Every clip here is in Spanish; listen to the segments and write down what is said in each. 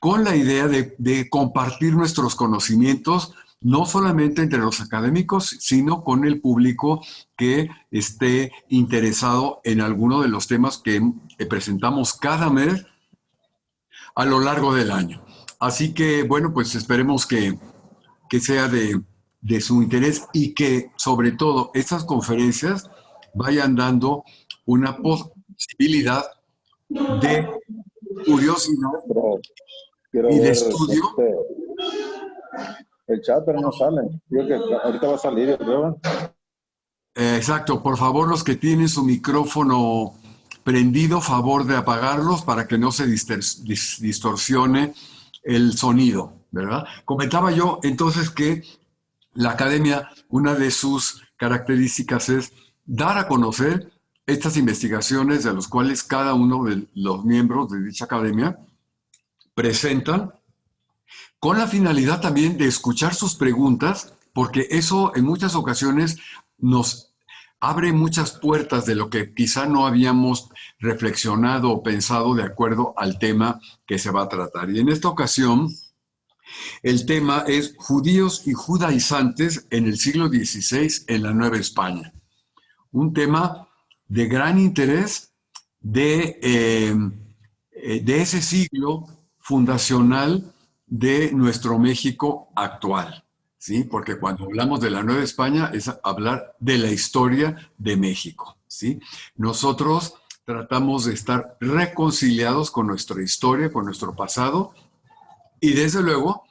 con la idea de compartir nuestros conocimientos, no solamente entre los académicos, sino con el público que esté interesado en alguno de los temas que presentamos cada mes a lo largo del año. Así que, bueno, pues esperemos que sea de su interés y que, sobre todo, estas conferencias vayan dando una posibilidad de curiosidad Quiero y de ver estudio. el chat, pero no sale. Digo que ahorita va a salir, yo creo. Exacto, por favor, los que tienen su micrófono prendido, favor de apagarlos para que no se distorsione el sonido, ¿verdad? Comentaba yo entonces que la academia, una de sus características es dar a conocer estas investigaciones de las cuales cada uno de los miembros de dicha academia presentan, con la finalidad también de escuchar sus preguntas, porque eso en muchas ocasiones nos abre muchas puertas de lo que quizá no habíamos reflexionado o pensado de acuerdo al tema que se va a tratar. Y en esta ocasión, el tema es judíos y judaizantes en el siglo XVI en la Nueva España. Un tema de gran interés de ese siglo fundacional de nuestro México actual, ¿sí? Porque cuando hablamos de la Nueva España es hablar de la historia de México, ¿sí? Nosotros tratamos de estar reconciliados con nuestra historia, con nuestro pasado y desde luego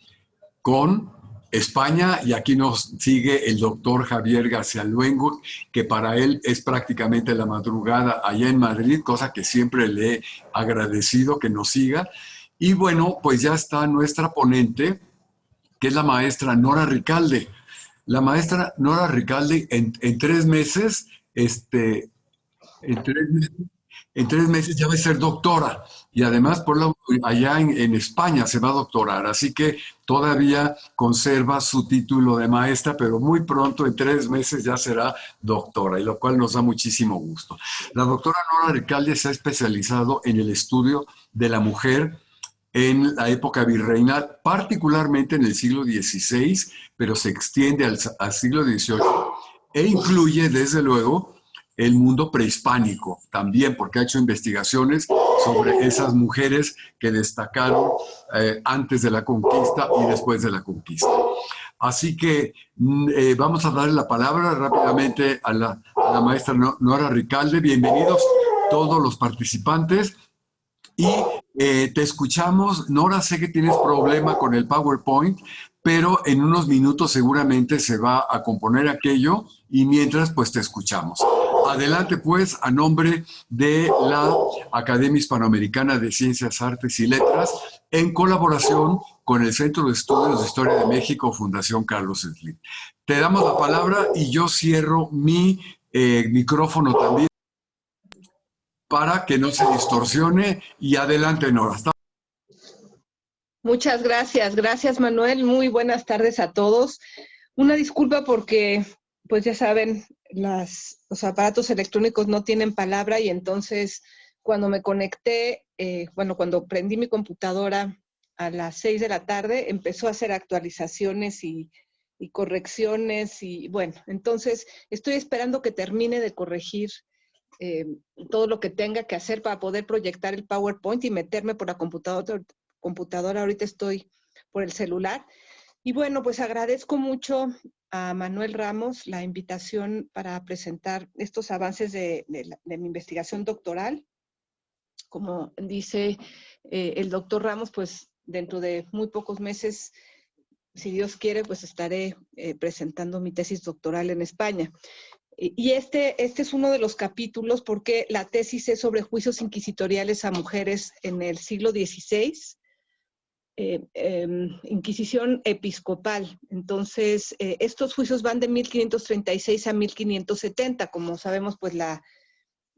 con España, y aquí nos sigue el doctor Javier García Luengo, que para él es prácticamente la madrugada allá en Madrid, cosa que siempre le he agradecido que nos siga. Y bueno, pues ya está nuestra ponente, que es la maestra Nora Ricalde. La maestra Nora Ricalde en 3 meses, en 3 meses en 3 meses ya va a ser doctora y además allá en España se va a doctorar, así que todavía conserva su título de maestra, pero muy pronto, en 3 meses, ya será doctora, y lo cual nos da muchísimo gusto. La doctora Nora Recalde se ha especializado en el estudio de la mujer en la época virreinal, particularmente en el siglo XVI, pero se extiende al siglo XVIII e incluye, desde luego, el mundo prehispánico también, porque ha hecho investigaciones sobre esas mujeres que destacaron antes de la conquista y después de la conquista. Así que vamos a darle la palabra rápidamente a la maestra Nora Ricalde. Bienvenidos todos los participantes. Y te escuchamos. Nora, sé que tienes problema con el PowerPoint, pero en unos minutos seguramente se va a componer aquello y mientras pues te escuchamos. Adelante pues, a nombre de la Academia Hispanoamericana de Ciencias, Artes y Letras, en colaboración con el Centro de Estudios de Historia de México, Fundación Carlos Slim. Te damos la palabra y yo cierro mi micrófono también para que no se distorsione. Y adelante, Nora. Muchas gracias. Gracias, Manuel. Muy buenas tardes a todos. Una disculpa porque, pues ya saben, los aparatos electrónicos no tienen palabra y entonces cuando me conecté, cuando prendí mi computadora a las 6 de la tarde, empezó a hacer actualizaciones y correcciones y bueno, entonces estoy esperando que termine de corregir todo lo que tenga que hacer para poder proyectar el PowerPoint y meterme por la computadora. Ahorita estoy por el celular. Y bueno, pues agradezco mucho a Manuel Ramos la invitación para presentar estos avances de mi investigación doctoral. Como dice el doctor Ramos, pues dentro de muy pocos meses, si Dios quiere, pues estaré presentando mi tesis doctoral en España. Y este es uno de los capítulos porque la tesis es sobre juicios inquisitoriales a mujeres en el siglo XVI, Inquisición episcopal. Entonces, estos juicios van de 1536 a 1570. Como sabemos, pues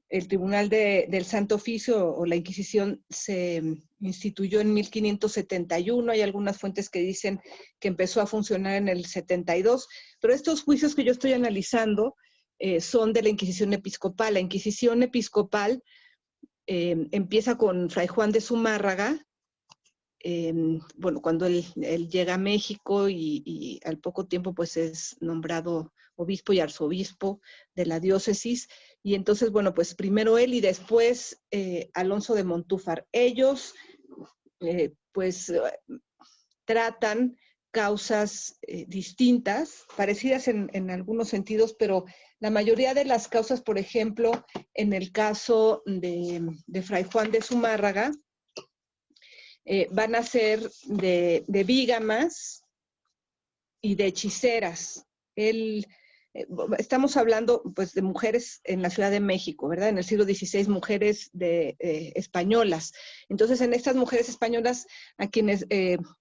el Tribunal del Santo Oficio o la Inquisición se instituyó en 1571. Hay algunas fuentes que dicen que empezó a funcionar en el 72, pero estos juicios que yo estoy analizando son de la Inquisición episcopal. La Inquisición episcopal empieza con Fray Juan de Zumárraga bueno, cuando él llega a México y al poco tiempo pues es nombrado obispo y arzobispo de la diócesis. Y entonces, bueno, pues primero él y después Alonso de Montúfar. Ellos pues tratan causas distintas, parecidas en algunos sentidos, pero la mayoría de las causas, por ejemplo, en el caso de Fray Juan de Zumárraga, van a ser de vígamas y de hechiceras. Estamos hablando pues de mujeres en la Ciudad de México, ¿verdad? En el siglo XVI, mujeres españolas. Entonces, en estas mujeres españolas a quienes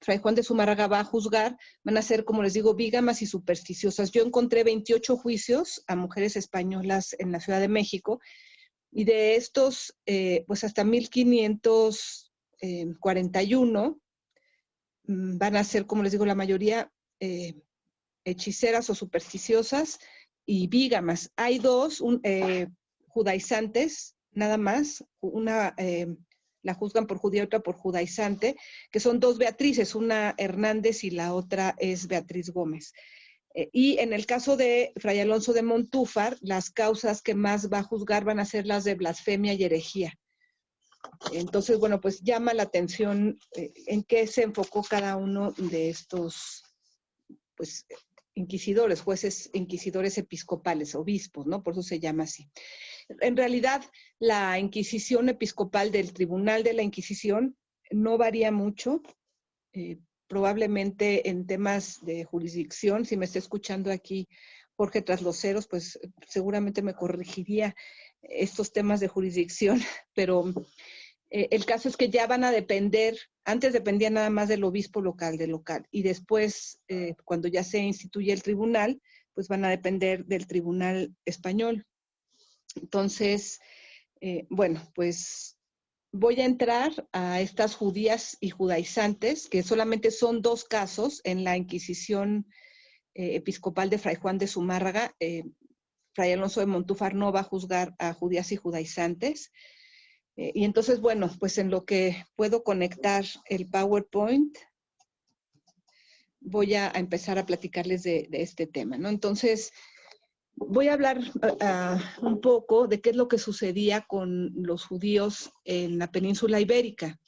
Fray Juan de Zumárraga va a juzgar, van a ser, como les digo, vígamas y supersticiosas. Yo encontré 28 juicios a mujeres españolas en la Ciudad de México, y de estos, pues hasta 1541 van a ser, como les digo, la mayoría hechiceras o supersticiosas y vígamas. Hay dos judaizantes, nada más, una la juzgan por judía y otra por judaizante, que son dos Beatrices, una Hernández y la otra es Beatriz Gómez. Y en el caso de Fray Alonso de Montúfar, las causas que más va a juzgar van a ser las de blasfemia y herejía. Entonces, bueno, pues llama la atención en qué se enfocó cada uno de estos, pues, inquisidores, jueces inquisidores episcopales, obispos, ¿no? Por eso se llama así. En realidad, la Inquisición episcopal del Tribunal de la Inquisición no varía mucho, probablemente en temas de jurisdicción. Si me está escuchando aquí Jorge Trasloceros, pues seguramente me corregiría estos temas de jurisdicción, pero el caso es que ya van a depender, antes dependía nada más del obispo local, y después, cuando ya se instituye el tribunal, pues van a depender del tribunal español. Entonces, bueno, pues voy a entrar a estas judías y judaizantes, que solamente son dos casos en la Inquisición episcopal de Fray Juan de Zumárraga. Fray Alonso de Montúfar no va a juzgar a judías y judaizantes. Y entonces, bueno, pues en lo que puedo conectar el PowerPoint, voy a empezar a platicarles de este tema, ¿no? Entonces, voy a hablar un poco de qué es lo que sucedía con los judíos en la península ibérica.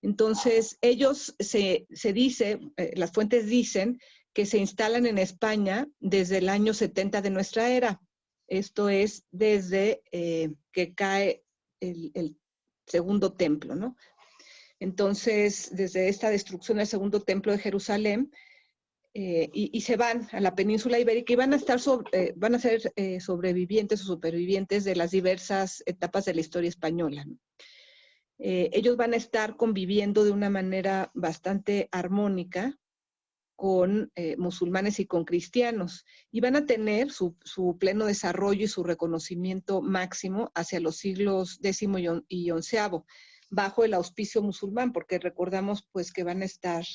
Entonces, ellos se dice, las fuentes dicen que se instalan en España desde el año 70 de nuestra era. Esto es desde que cae el segundo templo, ¿no? Entonces, desde esta destrucción del segundo templo de Jerusalén, y se van a la península ibérica y van a estar van a ser sobrevivientes o supervivientes de las diversas etapas de la historia española, ¿no? Ellos van a estar conviviendo de una manera bastante armónica con musulmanes y con cristianos, y van a tener su pleno desarrollo y su reconocimiento máximo hacia los siglos X y XI, bajo el auspicio musulmán, porque recordamos pues que van a estar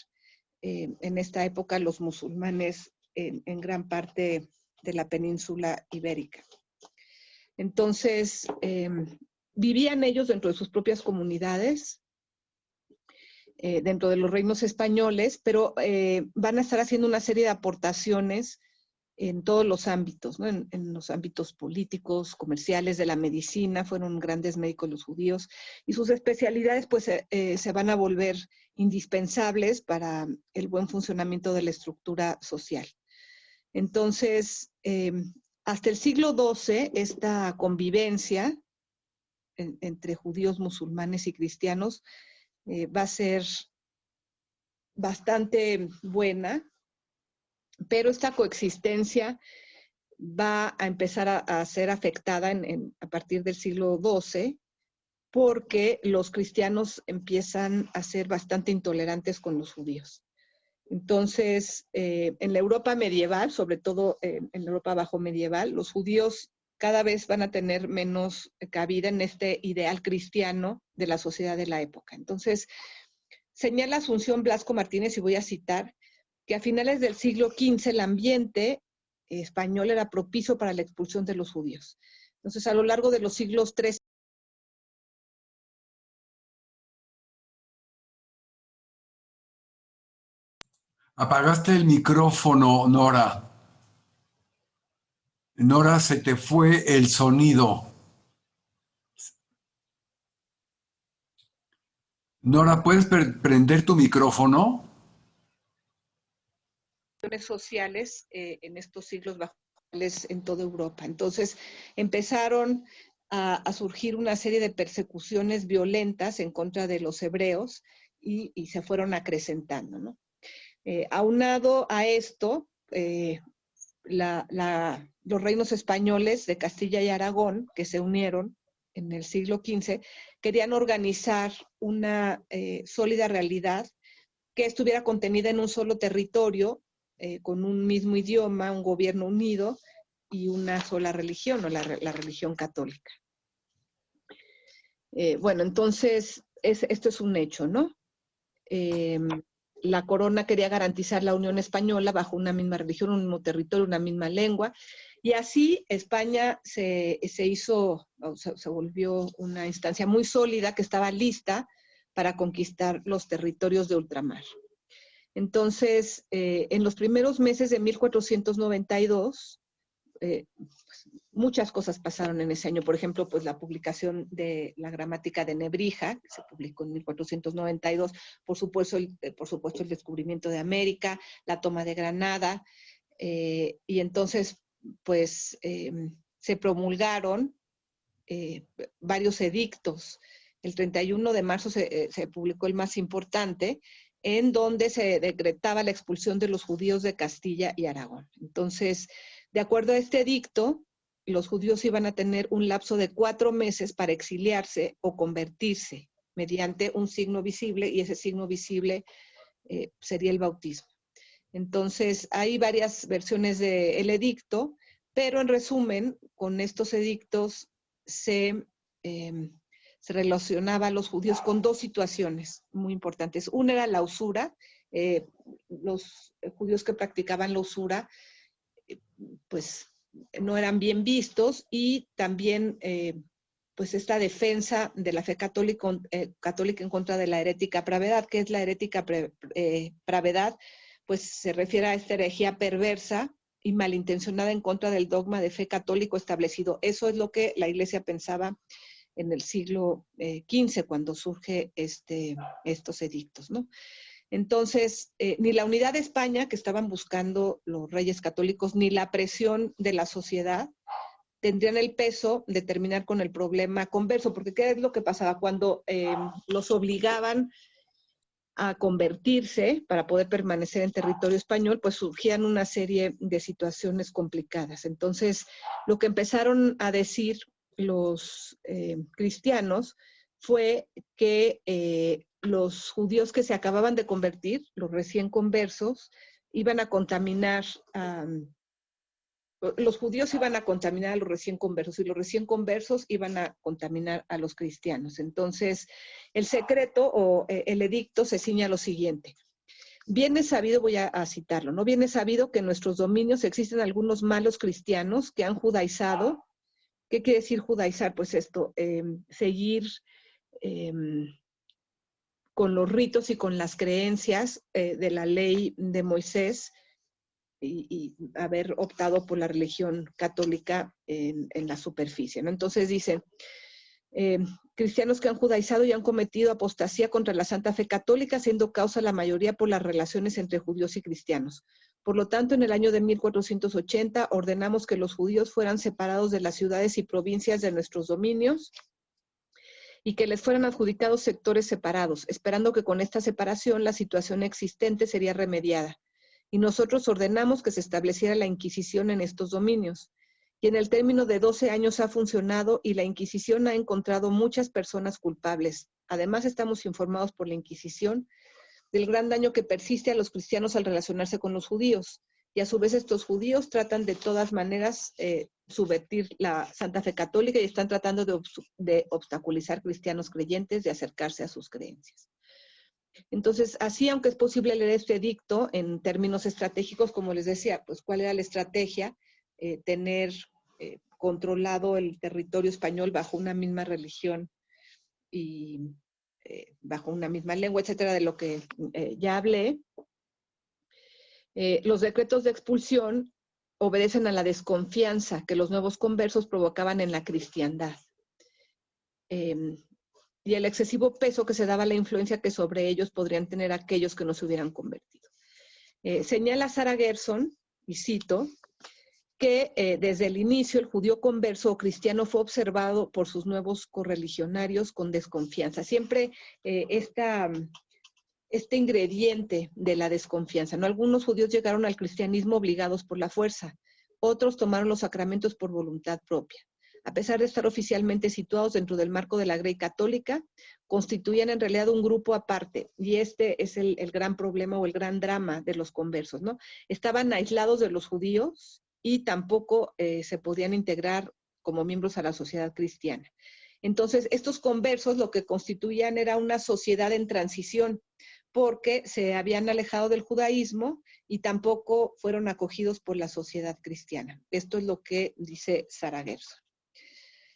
en esta época los musulmanes en gran parte de la península ibérica. Entonces, vivían ellos dentro de sus propias comunidades, dentro de los reinos españoles, pero van a estar haciendo una serie de aportaciones en todos los ámbitos, ¿no? En los ámbitos políticos, comerciales, de la medicina. Fueron grandes médicos los judíos, y sus especialidades pues se van a volver indispensables para el buen funcionamiento de la estructura social. Entonces, hasta el siglo XII, esta convivencia entre judíos, musulmanes y cristianos va a ser bastante buena, pero esta coexistencia va a empezar a ser afectada a partir del siglo XII, porque los cristianos empiezan a ser bastante intolerantes con los judíos. Entonces, en la Europa medieval, sobre todo en la Europa bajo medieval, los judíos cada vez van a tener menos cabida en este ideal cristiano de la sociedad de la época. Entonces, señala Asunción Blasco Martínez, y voy a citar, que a finales del siglo XV el ambiente español era propicio para la expulsión de los judíos. Entonces, a lo largo de los siglos XIII Apagaste el micrófono, Nora. Nora, se te fue el sonido. Nora, ¿puedes prender tu micrófono? Sociales en estos siglos bajos en toda Europa. Entonces empezaron a surgir una serie de persecuciones violentas en contra de los hebreos y se fueron acrecentando, ¿no? Aunado a esto, los reinos españoles de Castilla y Aragón, que se unieron en el siglo XV, querían organizar una sólida realidad que estuviera contenida en un solo territorio, con un mismo idioma, un gobierno unido y una sola religión, o la religión católica. Bueno, entonces, esto es un hecho, ¿no? La corona quería garantizar la unión española bajo una misma religión, un mismo territorio, una misma lengua, y así España se hizo, o sea, se volvió una instancia muy sólida que estaba lista para conquistar los territorios de ultramar. Entonces, en los primeros meses de 1492, pues, muchas cosas pasaron en ese año. Por ejemplo, pues la publicación de la gramática de Nebrija, que se publicó en 1492, por supuesto el descubrimiento de América, la toma de Granada, y entonces, pues, se promulgaron varios edictos. El 31 de marzo se publicó el más importante, en donde se decretaba la expulsión de los judíos de Castilla y Aragón. Entonces, de acuerdo a este edicto, los judíos iban a tener un lapso de 4 meses para exiliarse o convertirse mediante un signo visible, y ese signo visible sería el bautismo. Entonces, hay varias versiones del edicto, pero en resumen, con estos edictos se relacionaba a los judíos con dos situaciones muy importantes. Una era la usura. Los judíos que practicaban la usura, pues no eran bien vistos, y también pues esta defensa de la fe católica en contra de la herética pravedad. ¿Qué es la herética pravedad? Pues se refiere a esta herejía perversa y malintencionada en contra del dogma de fe católico establecido. Eso es lo que la Iglesia pensaba en el siglo XV, cuando surge estos edictos, ¿no? Entonces, ni la unidad de España que estaban buscando los reyes católicos, ni la presión de la sociedad tendrían el peso de terminar con el problema converso, porque ¿qué es lo que pasaba? Cuando los obligaban a convertirse para poder permanecer en territorio español, pues surgían una serie de situaciones complicadas. Entonces, lo que empezaron a decir los cristianos fue que los judíos que se acababan de convertir, los recién conversos, iban a contaminar los judíos iban a contaminar a los recién conversos, y los recién conversos iban a contaminar a los cristianos. Entonces, el secreto o el edicto se ciña a lo siguiente. Bien es sabido, voy a citarlo, ¿no? Bien es sabido que en nuestros dominios existen algunos malos cristianos que han judaizado. ¿Qué quiere decir judaizar? Pues esto, seguir con los ritos y con las creencias de la ley de Moisés, y haber optado por la religión católica en la superficie, ¿no? Entonces dicen, cristianos que han judaizado y han cometido apostasía contra la Santa Fe Católica, siendo causa la mayoría por las relaciones entre judíos y cristianos. Por lo tanto, en el año de 1480 ordenamos que los judíos fueran separados de las ciudades y provincias de nuestros dominios y que les fueran adjudicados sectores separados, esperando que con esta separación la situación existente sería remediada. Y nosotros ordenamos que se estableciera la Inquisición en estos dominios. Y en el término de 12 años ha funcionado, y la Inquisición ha encontrado muchas personas culpables. Además, estamos informados por la Inquisición del gran daño que persiste a los cristianos al relacionarse con los judíos. Y a su vez estos judíos tratan de todas maneras subvertir la Santa Fe Católica, y están tratando de obstaculizar cristianos creyentes de acercarse a sus creencias. Entonces, así, aunque es posible leer este edicto en términos estratégicos, como les decía, pues cuál era la estrategia, tener controlado el territorio español bajo una misma religión y bajo una misma lengua, etcétera, de lo que ya hablé. Los decretos de expulsión obedecen a la desconfianza que los nuevos conversos provocaban en la cristiandad. Y el excesivo peso que se daba a la influencia que sobre ellos podrían tener aquellos que no se hubieran convertido. Señala Sarah Gerson, y cito, que desde el inicio el judío converso o cristiano fue observado por sus nuevos correligionarios con desconfianza. Siempre este ingrediente de la desconfianza, ¿no? Algunos judíos llegaron al cristianismo obligados por la fuerza, otros tomaron los sacramentos por voluntad propia. A pesar de estar oficialmente situados dentro del marco de la Grey católica, constituían en realidad un grupo aparte, y este es el gran problema o el gran drama de los conversos, ¿no? Estaban aislados de los judíos y tampoco se podían integrar como miembros a la sociedad cristiana. Entonces, estos conversos lo que constituían era una sociedad en transición, porque se habían alejado del judaísmo y tampoco fueron acogidos por la sociedad cristiana. Esto es lo que dice Sarah Gerson.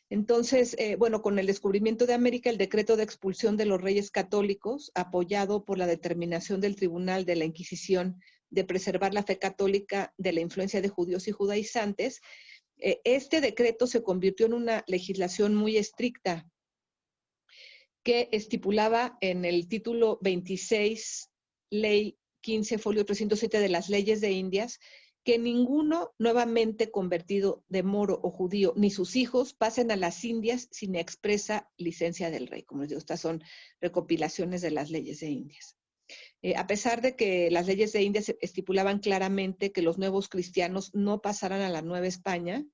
Entonces, bueno, con el descubrimiento de América, el decreto de expulsión de los reyes católicos, apoyado por la determinación del Tribunal de la Inquisición de preservar la fe católica de la influencia de judíos y judaizantes, este decreto se convirtió en una legislación muy estricta que estipulaba en el título 26, ley 15, folio 307 de las leyes de Indias, que ninguno nuevamente convertido de moro o judío, ni sus hijos, pasen a las Indias sin expresa licencia del rey. Como les digo, estas son recopilaciones de las leyes de Indias. A pesar de que las leyes de Indias estipulaban claramente que los nuevos cristianos no pasaran a la Nueva España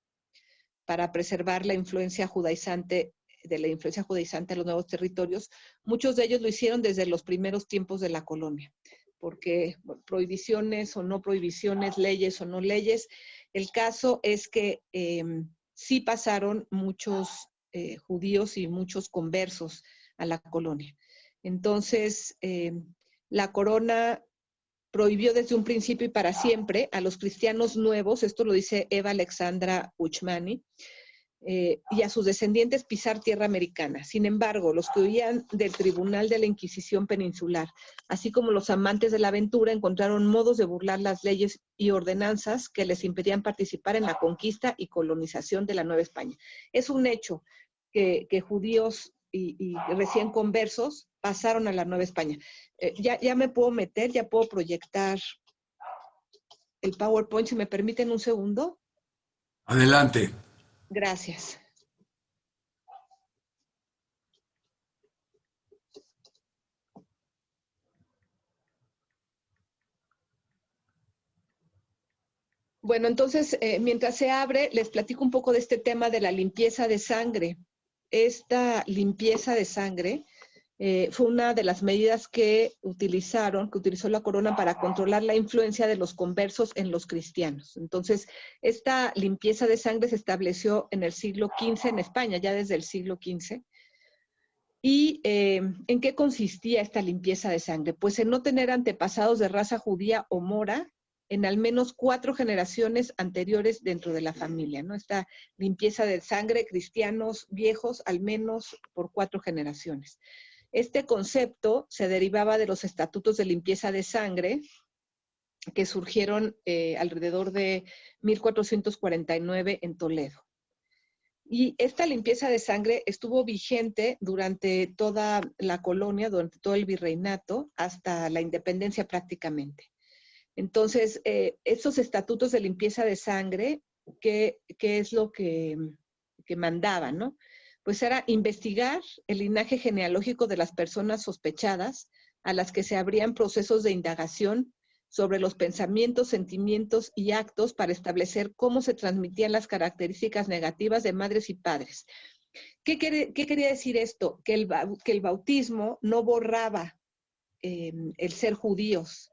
para preservar la influencia judaizante, de la influencia judaizante a los nuevos territorios, muchos de ellos lo hicieron desde los primeros tiempos de la colonia, porque bueno, prohibiciones o no prohibiciones, leyes o no leyes, el caso es que sí pasaron muchos judíos y muchos conversos a la colonia. Entonces, la corona prohibió desde un principio y para siempre a los cristianos nuevos, esto lo dice Eva Alexandra Uchmani, y a sus descendientes pisar tierra americana. Sin embargo, los que huían del Tribunal de la Inquisición Peninsular, así como los amantes de la aventura, encontraron modos de burlar las leyes y ordenanzas que les impedían participar en la conquista y colonización de la Nueva España. Es un hecho que judíos y recién conversos pasaron a la Nueva España. Ya me puedo meter, ya puedo proyectar el PowerPoint, si me permiten un segundo. Adelante. Gracias. Bueno, entonces, mientras se abre, les platico un poco de este tema de la limpieza de sangre. Esta limpieza de sangre fue una de las medidas que utilizó la corona para controlar la influencia de los conversos en los cristianos. Entonces, esta limpieza de sangre se estableció en el siglo XV en España, ya desde el siglo XV. ¿Y en qué consistía esta limpieza de sangre? Pues en no tener antepasados de raza judía o mora en al menos 4 generaciones anteriores dentro de la familia, ¿no? Esta limpieza de sangre, cristianos viejos, al menos por 4 generaciones. Este concepto se derivaba de los estatutos de limpieza de sangre que surgieron alrededor de 1449 en Toledo. Y esta limpieza de sangre estuvo vigente durante toda la colonia, durante todo el virreinato, hasta la independencia prácticamente. Entonces, estos estatutos de limpieza de sangre, ¿qué es lo que mandaban, no? Pues era investigar el linaje genealógico de las personas sospechadas a las que se abrían procesos de indagación sobre los pensamientos, sentimientos y actos para establecer cómo se transmitían las características negativas de madres y padres. ¿Qué quería decir esto? Que el bautismo no borraba el ser judíos,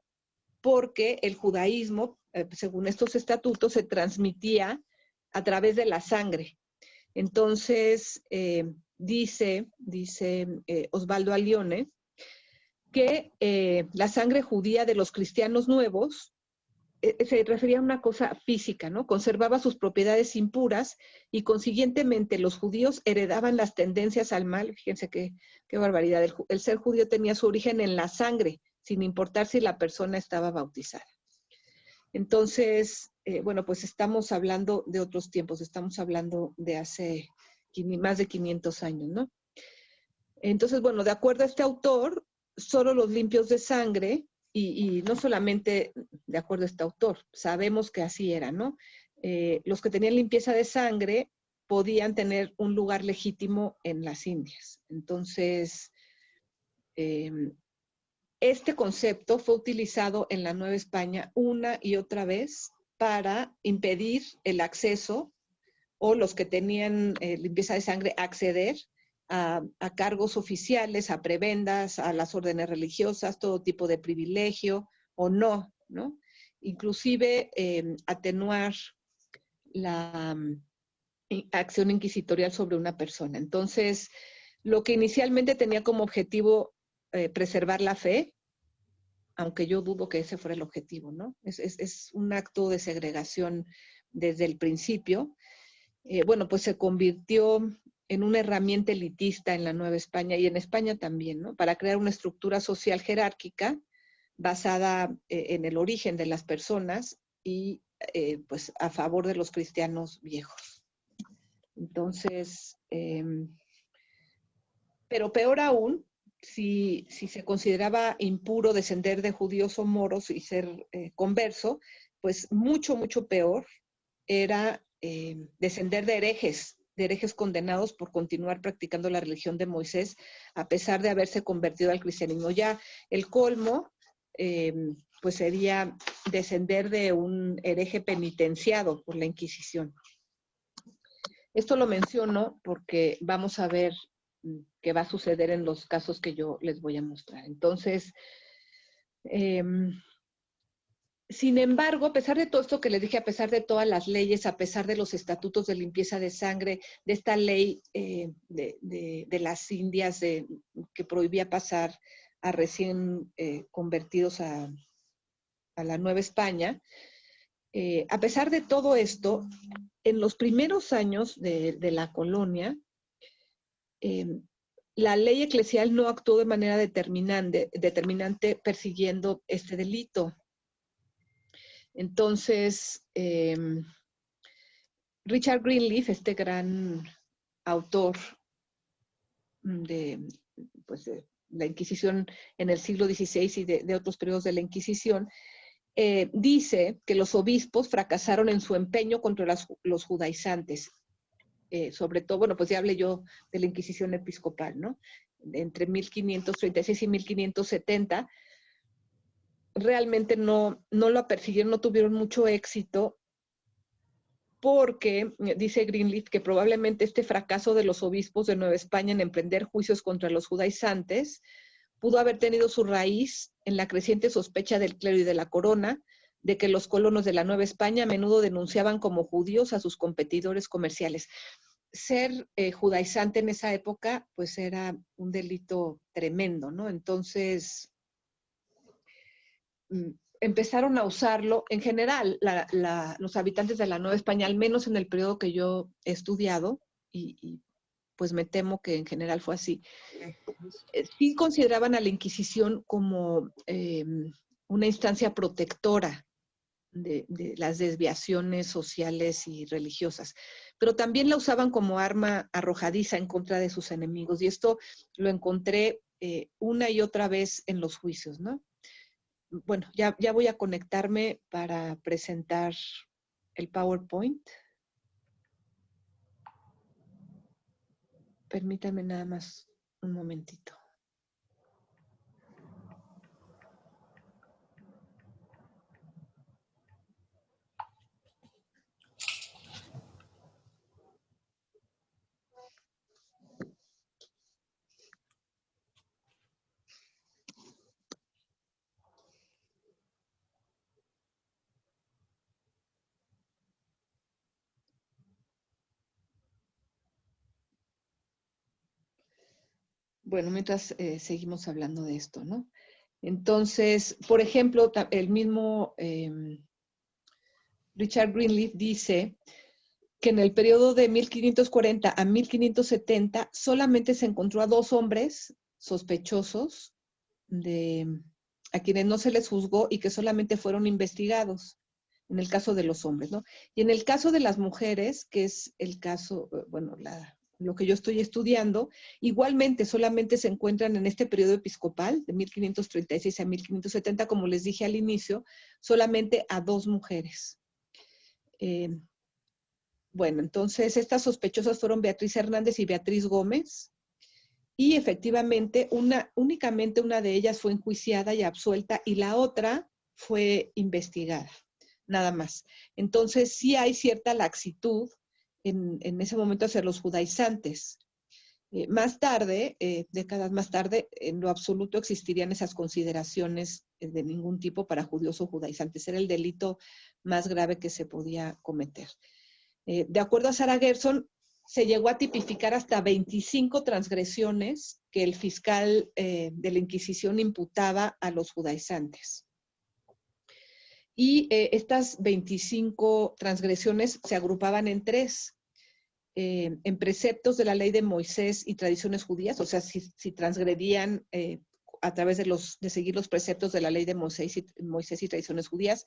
porque el judaísmo, según estos estatutos, se transmitía a través de la sangre. Entonces, dice Osvaldo Allione, que la sangre judía de los cristianos nuevos se refería a una cosa física, ¿no? Conservaba sus propiedades impuras y consiguientemente los judíos heredaban las tendencias al mal. Fíjense qué barbaridad. El ser judío tenía su origen en la sangre, sin importar si la persona estaba bautizada. Entonces, bueno, pues estamos hablando de otros tiempos, estamos hablando de hace más de 500 años, ¿no? Entonces, bueno, de acuerdo a este autor, solo los limpios de sangre, y no solamente de acuerdo a este autor, sabemos que así era, ¿no? Los que tenían limpieza de sangre podían tener un lugar legítimo en las Indias. Entonces, este concepto fue utilizado en la Nueva España una y otra vez para impedir el acceso o los que tenían limpieza de sangre acceder a cargos oficiales, a prebendas, a las órdenes religiosas, todo tipo de privilegio o no, ¿no? Inclusive atenuar la acción inquisitorial sobre una persona. Entonces, lo que inicialmente tenía como objetivo preservar la fe, aunque yo dudo que ese fuera el objetivo, ¿no? Es un acto de segregación desde el principio. Bueno, pues se convirtió en una herramienta elitista en la Nueva España y en España también, ¿no? Para crear una estructura social jerárquica basada en el origen de las personas y pues a favor de los cristianos viejos. Entonces, pero peor aún, si se consideraba impuro descender de judíos o moros y ser converso, pues mucho, mucho peor era descender de herejes condenados por continuar practicando la religión de Moisés, a pesar de haberse convertido al cristianismo. Ya el colmo, pues sería descender de un hereje penitenciado por la Inquisición. Esto lo menciono porque vamos a ver qué va a suceder en los casos que yo les voy a mostrar. Entonces, sin embargo, a pesar de todo esto que les dije, a pesar de todas las leyes, a pesar de los estatutos de limpieza de sangre, de esta ley de las Indias que prohibía pasar a recién convertidos a la Nueva España, a pesar de todo esto, en los primeros años de la colonia, la ley eclesial no actuó de manera determinante persiguiendo este delito. Entonces, Richard Greenleaf, este gran autor de la Inquisición en el siglo XVI y de otros periodos de la Inquisición, dice que los obispos fracasaron en su empeño contra los judaizantes. Sobre todo, bueno, pues ya hablé yo de la Inquisición episcopal, ¿no? Entre 1536 y 1570, realmente no lo persiguieron, no tuvieron mucho éxito, porque dice Greenleaf que probablemente este fracaso de los obispos de Nueva España en emprender juicios contra los judaizantes pudo haber tenido su raíz en la creciente sospecha del clero y de la corona de que los colonos de la Nueva España a menudo denunciaban como judíos a sus competidores comerciales. Ser judaizante en esa época, pues era un delito tremendo, ¿no? Entonces, empezaron a usarlo en general los habitantes de la Nueva España, al menos en el periodo que yo he estudiado, y pues me temo que en general fue así, sí consideraban a la Inquisición como una instancia protectora de las desviaciones sociales y religiosas, pero también la usaban como arma arrojadiza en contra de sus enemigos, y esto lo encontré una y otra vez en los juicios, ¿no? Bueno, ya voy a conectarme para presentar el PowerPoint. Permítanme nada más un momentito. Bueno, mientras seguimos hablando de esto, ¿no? Entonces, por ejemplo, el mismo Richard Greenleaf dice que en el periodo de 1540 a 1570 solamente se encontró a 2 hombres sospechosos a quienes no se les juzgó y que solamente fueron investigados. en el caso de los hombres, ¿no? Y en el caso de las mujeres, que es el caso, bueno, lo que yo estoy estudiando, igualmente solamente se encuentran en este periodo episcopal, de 1536 a 1570, como les dije al inicio, solamente a 2 mujeres. Bueno, entonces estas sospechosas fueron Beatriz Hernández y Beatriz Gómez, y efectivamente únicamente una de ellas fue enjuiciada y absuelta, y la otra fue investigada, nada más. Entonces sí hay cierta laxitud en ese momento hacia los judaizantes. Más tarde, décadas más tarde, en lo absoluto existirían esas consideraciones de ningún tipo para judíos o judaizantes. Era el delito más grave que se podía cometer. De acuerdo a Sarah Gerson, se llegó a tipificar hasta 25 transgresiones que el fiscal de la Inquisición imputaba a los judaizantes. Y estas 25 transgresiones se agrupaban en 3. En preceptos de la ley de Moisés y tradiciones judías, o sea, si transgredían a través de seguir los preceptos de la ley de Moisés y tradiciones judías,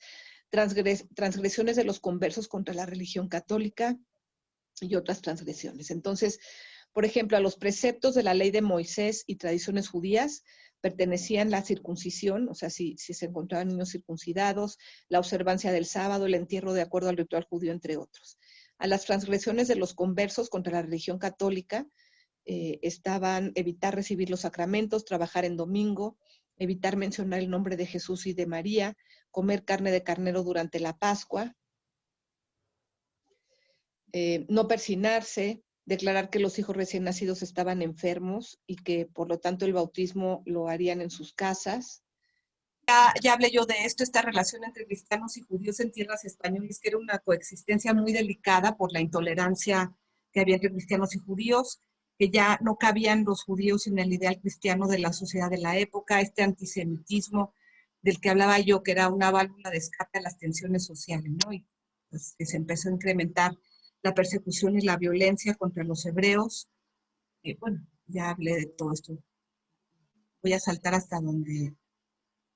transgresiones de los conversos contra la religión católica y otras transgresiones. Entonces, por ejemplo, a los preceptos de la ley de Moisés y tradiciones judías pertenecían la circuncisión, o sea, si se encontraban niños circuncidados, la observancia del sábado, el entierro de acuerdo al ritual judío, entre otros. A las transgresiones de los conversos contra la religión católica estaban evitar recibir los sacramentos, trabajar en domingo, evitar mencionar el nombre de Jesús y de María, comer carne de carnero durante la Pascua, no persinarse, declarar que los hijos recién nacidos estaban enfermos y que por lo tanto el bautismo lo harían en sus casas. Ya hablé yo de esto, esta relación entre cristianos y judíos en tierras españolas, que era una coexistencia muy delicada por la intolerancia que había entre cristianos y judíos, que ya no cabían los judíos en el ideal cristiano de la sociedad de la época, este antisemitismo del que hablaba yo, que era una válvula de escape a las tensiones sociales, ¿no? Y pues, que se empezó a incrementar la persecución y la violencia contra los hebreos. Bueno, ya hablé de todo esto. Voy a saltar hasta donde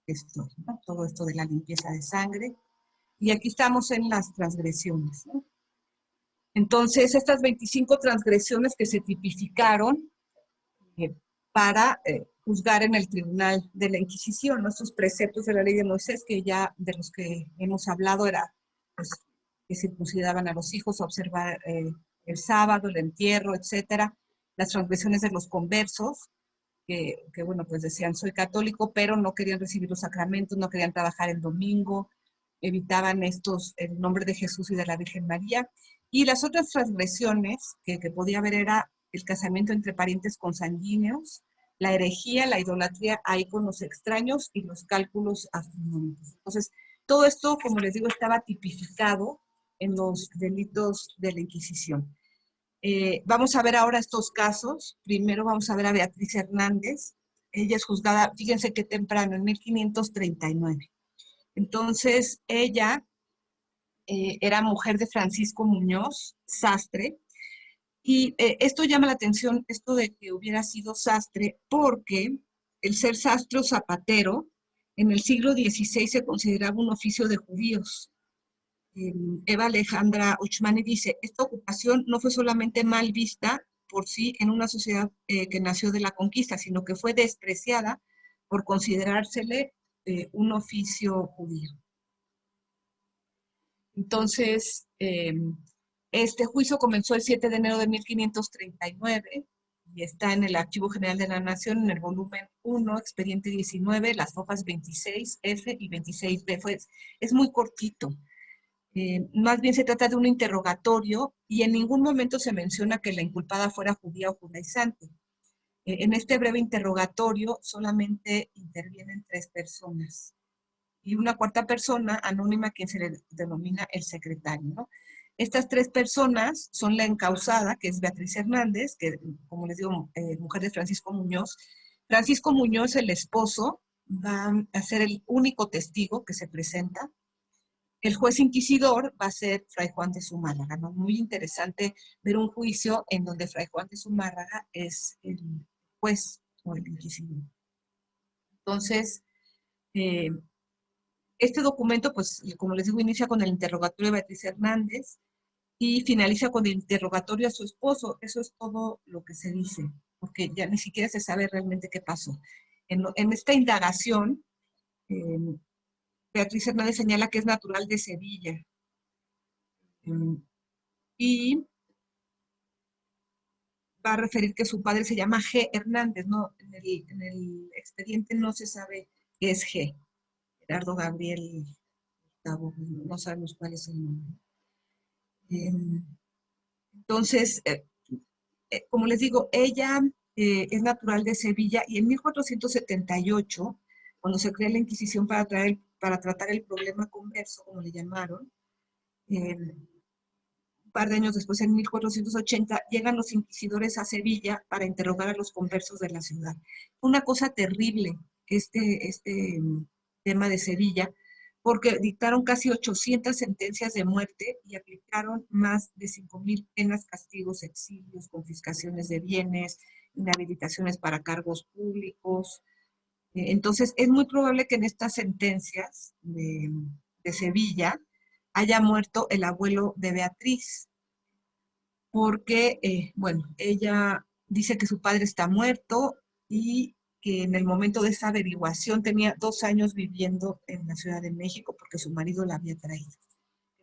esto, ¿no? Todo esto de la limpieza de sangre. Y aquí estamos en las transgresiones, ¿no? Entonces, estas 25 transgresiones que se tipificaron para juzgar en el tribunal de la Inquisición, ¿no? Estos preceptos de la ley de Moisés, que ya de los que hemos hablado, era pues, que circuncidaban a los hijos, observar el sábado, el entierro, etcétera. Las transgresiones de los conversos, que, bueno, pues decían, soy católico, pero no querían recibir los sacramentos, no querían trabajar el domingo, evitaban el nombre de Jesús y de la Virgen María. Y las otras transgresiones que podía haber era el casamiento entre parientes consanguíneos, la herejía, la idolatría a íconos extraños y los cálculos astronómicos. Entonces, todo esto, como les digo, estaba tipificado en los delitos de la Inquisición. Vamos a ver ahora estos casos. Primero vamos a ver a Beatriz Hernández. Ella es juzgada, fíjense qué temprano, en 1539. Entonces, ella era mujer de Francisco Muñoz, sastre, y esto llama la atención, esto de que hubiera sido sastre, porque el ser sastre o zapatero en el siglo XVI se consideraba un oficio de judíos. Eva Alejandra Ochmani dice, esta ocupación no fue solamente mal vista por sí en una sociedad que nació de la conquista, sino que fue despreciada por considerársele un oficio judío. Entonces, este juicio comenzó el 7 de enero de 1539 y está en el Archivo General de la Nación, en el volumen 1, expediente 19, las hojas 26F y 26B. Es muy cortito. Más bien se trata de un interrogatorio y en ningún momento se menciona que la inculpada fuera judía o judaizante. En este breve interrogatorio solamente intervienen 3 personas y una cuarta persona anónima, quien se le denomina el secretario, ¿no? Estas 3 personas son la encausada, que es Beatriz Hernández, que, como les digo, mujer de Francisco Muñoz. Francisco Muñoz, el esposo, va a ser el único testigo que se presenta. El juez inquisidor va a ser Fray Juan de Zumárraga, ¿no? Muy interesante ver un juicio en donde Fray Juan de Zumárraga es el juez o el inquisidor. Entonces, Este documento, pues, como les digo, inicia con el interrogatorio de Beatriz Hernández y finaliza con el interrogatorio a su esposo. Eso es todo lo que se dice, porque ya ni siquiera se sabe realmente qué pasó. En esta indagación, eh, Beatriz Hernández señala que es natural de Sevilla. Y va a referir que su padre se llama G. Hernández, no, en el expediente no se sabe qué es G. Gerardo Gabriel Gustavo, no sabemos cuál es el nombre. Entonces, como les digo, ella es natural de Sevilla y en 1478, cuando se crea la Inquisición para tratar el problema converso, como le llamaron, un par de años después, en 1480, llegan los inquisidores a Sevilla para interrogar a los conversos de la ciudad. Una cosa terrible este tema de Sevilla, porque dictaron casi 800 sentencias de muerte y aplicaron más de 5,000 penas, castigos, exilios, confiscaciones de bienes, inhabilitaciones para cargos públicos. Entonces, es muy probable que en estas sentencias de Sevilla haya muerto el abuelo de Beatriz, porque, bueno, ella dice que su padre está muerto y que en el momento de esa averiguación tenía 2 años viviendo en la Ciudad de México porque su marido la había traído.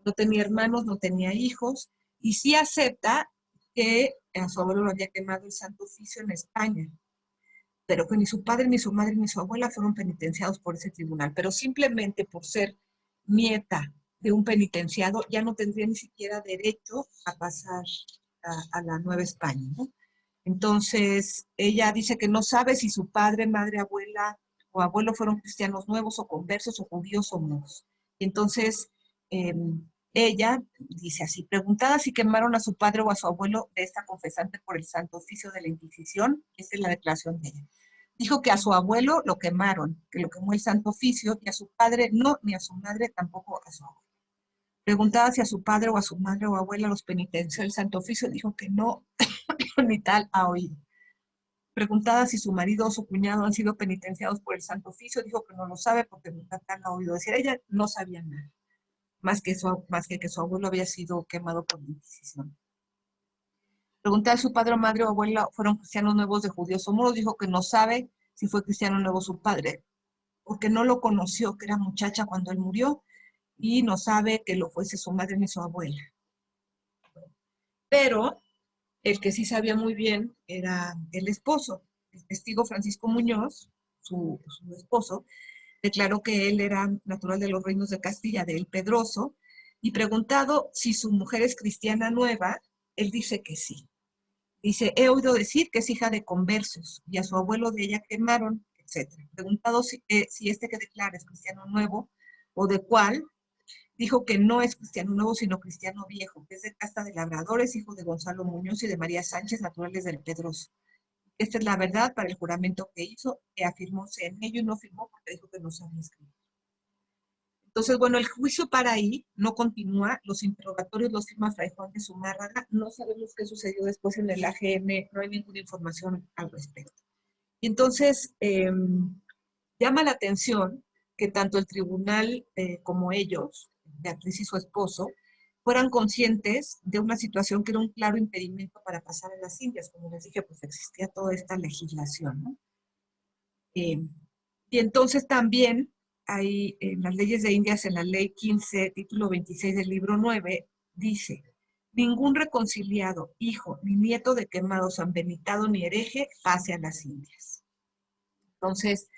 No tenía hermanos, no tenía hijos, y sí acepta que a su abuelo lo había quemado el Santo Oficio en España, pero que ni su padre, ni su madre, ni su abuela fueron penitenciados por ese tribunal, pero simplemente por ser nieta de un penitenciado ya no tendría ni siquiera derecho a pasar a la Nueva España, ¿no? Entonces, ella dice que no sabe si su padre, madre, abuela o abuelo fueron cristianos nuevos o conversos o judíos o moros. Entonces, eh, ella dice así, preguntada si quemaron a su padre o a su abuelo de esta confesante por el Santo Oficio de la Inquisición, esta es la declaración de ella. Dijo que a su abuelo lo quemaron, que lo quemó el Santo Oficio, y a su padre no, ni a su madre tampoco a su abuelo. Preguntada si a su padre o a su madre o abuela los penitenció el Santo Oficio, dijo que no, ni tal ha oído. Preguntada si su marido o su cuñado han sido penitenciados por el Santo Oficio, dijo que no lo sabe porque nunca tan ha oído decir. Ella no sabía nada, más que su abuelo había sido quemado por la Inquisición. Preguntada si su padre o madre o abuela fueron cristianos nuevos de judíos o moros, dijo que no sabe si fue cristiano nuevo su padre, porque no lo conoció, que era muchacha cuando él murió, y no sabe que lo fuese su madre ni su abuela. Pero el que sí sabía muy bien era el esposo. El testigo Francisco Muñoz, su esposo, declaró que él era natural de los reinos de Castilla, de El Pedroso, y preguntado si su mujer es cristiana nueva, él dice que sí. Dice, he oído decir que es hija de conversos y a su abuelo de ella quemaron, etc. Preguntado si este que declara es cristiano nuevo o de cuál, dijo que no es cristiano nuevo, sino cristiano viejo, que es de casta de labradores, hijo de Gonzalo Muñoz y de María Sánchez, naturales del Pedroso. Esta es la verdad para el juramento que hizo, que afirmóse en ello y no firmó porque dijo que no sabía escribir. Entonces, bueno, el juicio para ahí no continúa, los interrogatorios los firma Fray Juan de Zumárraga, no sabemos qué sucedió después en el AGN, no hay ninguna información al respecto. Y entonces, llama la atención que tanto el tribunal como ellos, Beatriz y su esposo, fueran conscientes de una situación que era un claro impedimento para pasar a las Indias. Como les dije, pues existía toda esta legislación, ¿no? Y entonces también hay en las leyes de Indias, en la ley 15, título 26 del libro 9, dice, ningún reconciliado, hijo ni nieto de quemado, sanbenitado ni hereje pase a las Indias. Entonces,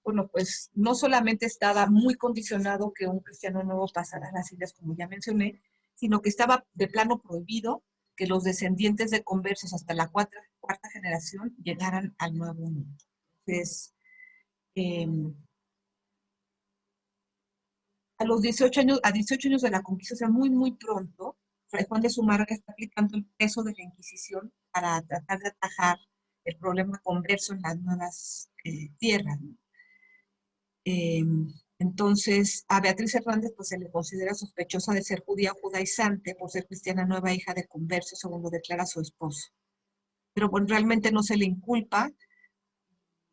bueno, pues no solamente estaba muy condicionado que un cristiano nuevo pasara a las Indias, como ya mencioné, sino que estaba de plano prohibido que los descendientes de conversos hasta la cuarta generación llegaran al Nuevo Mundo. Entonces, a los 18 años de la conquista, o sea, muy, muy pronto, Fray Juan de Zumárraga está aplicando el peso de la Inquisición para tratar de atajar el problema converso en las nuevas tierras, ¿no? Entonces, a Beatriz Hernández pues, se le considera sospechosa de ser judía judaizante por ser cristiana nueva hija de converso, según lo declara su esposo. Pero bueno, realmente no se le inculpa,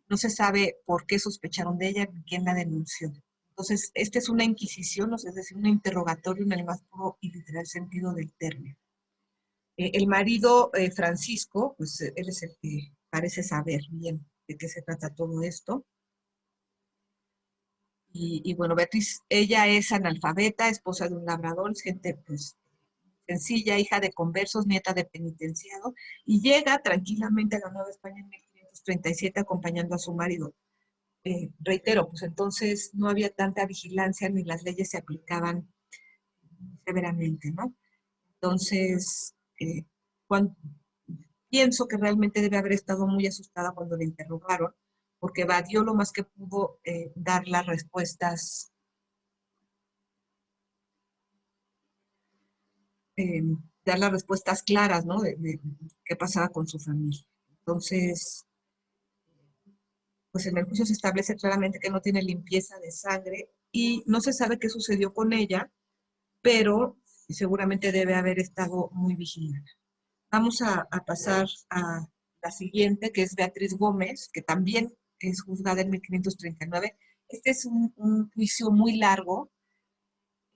no se sabe por qué sospecharon de ella ni quién la denunció. Entonces, esta es una inquisición, o sea, es decir, un interrogatorio en el más puro y literal sentido del término. El marido, Francisco, pues él es el que parece saber bien de qué se trata todo esto. Y bueno, Beatriz, ella es analfabeta, esposa de un labrador, es gente pues sencilla, hija de conversos, nieta de penitenciado, y llega tranquilamente a la Nueva España en 1537 acompañando a su marido. Reitero, pues entonces no había tanta vigilancia ni las leyes se aplicaban severamente, ¿no? Entonces, pienso que realmente debe haber estado muy asustada cuando le interrogaron, porque evadió lo más que pudo dar las respuestas eh, claras, ¿no? De qué pasaba con su familia. Entonces, pues en el juicio se establece claramente que no tiene limpieza de sangre y no se sabe qué sucedió con ella, pero seguramente debe haber estado muy vigilada. Vamos a pasar a la siguiente, que es Beatriz Gómez, que también es juzgada en 1539. Este es un juicio muy largo,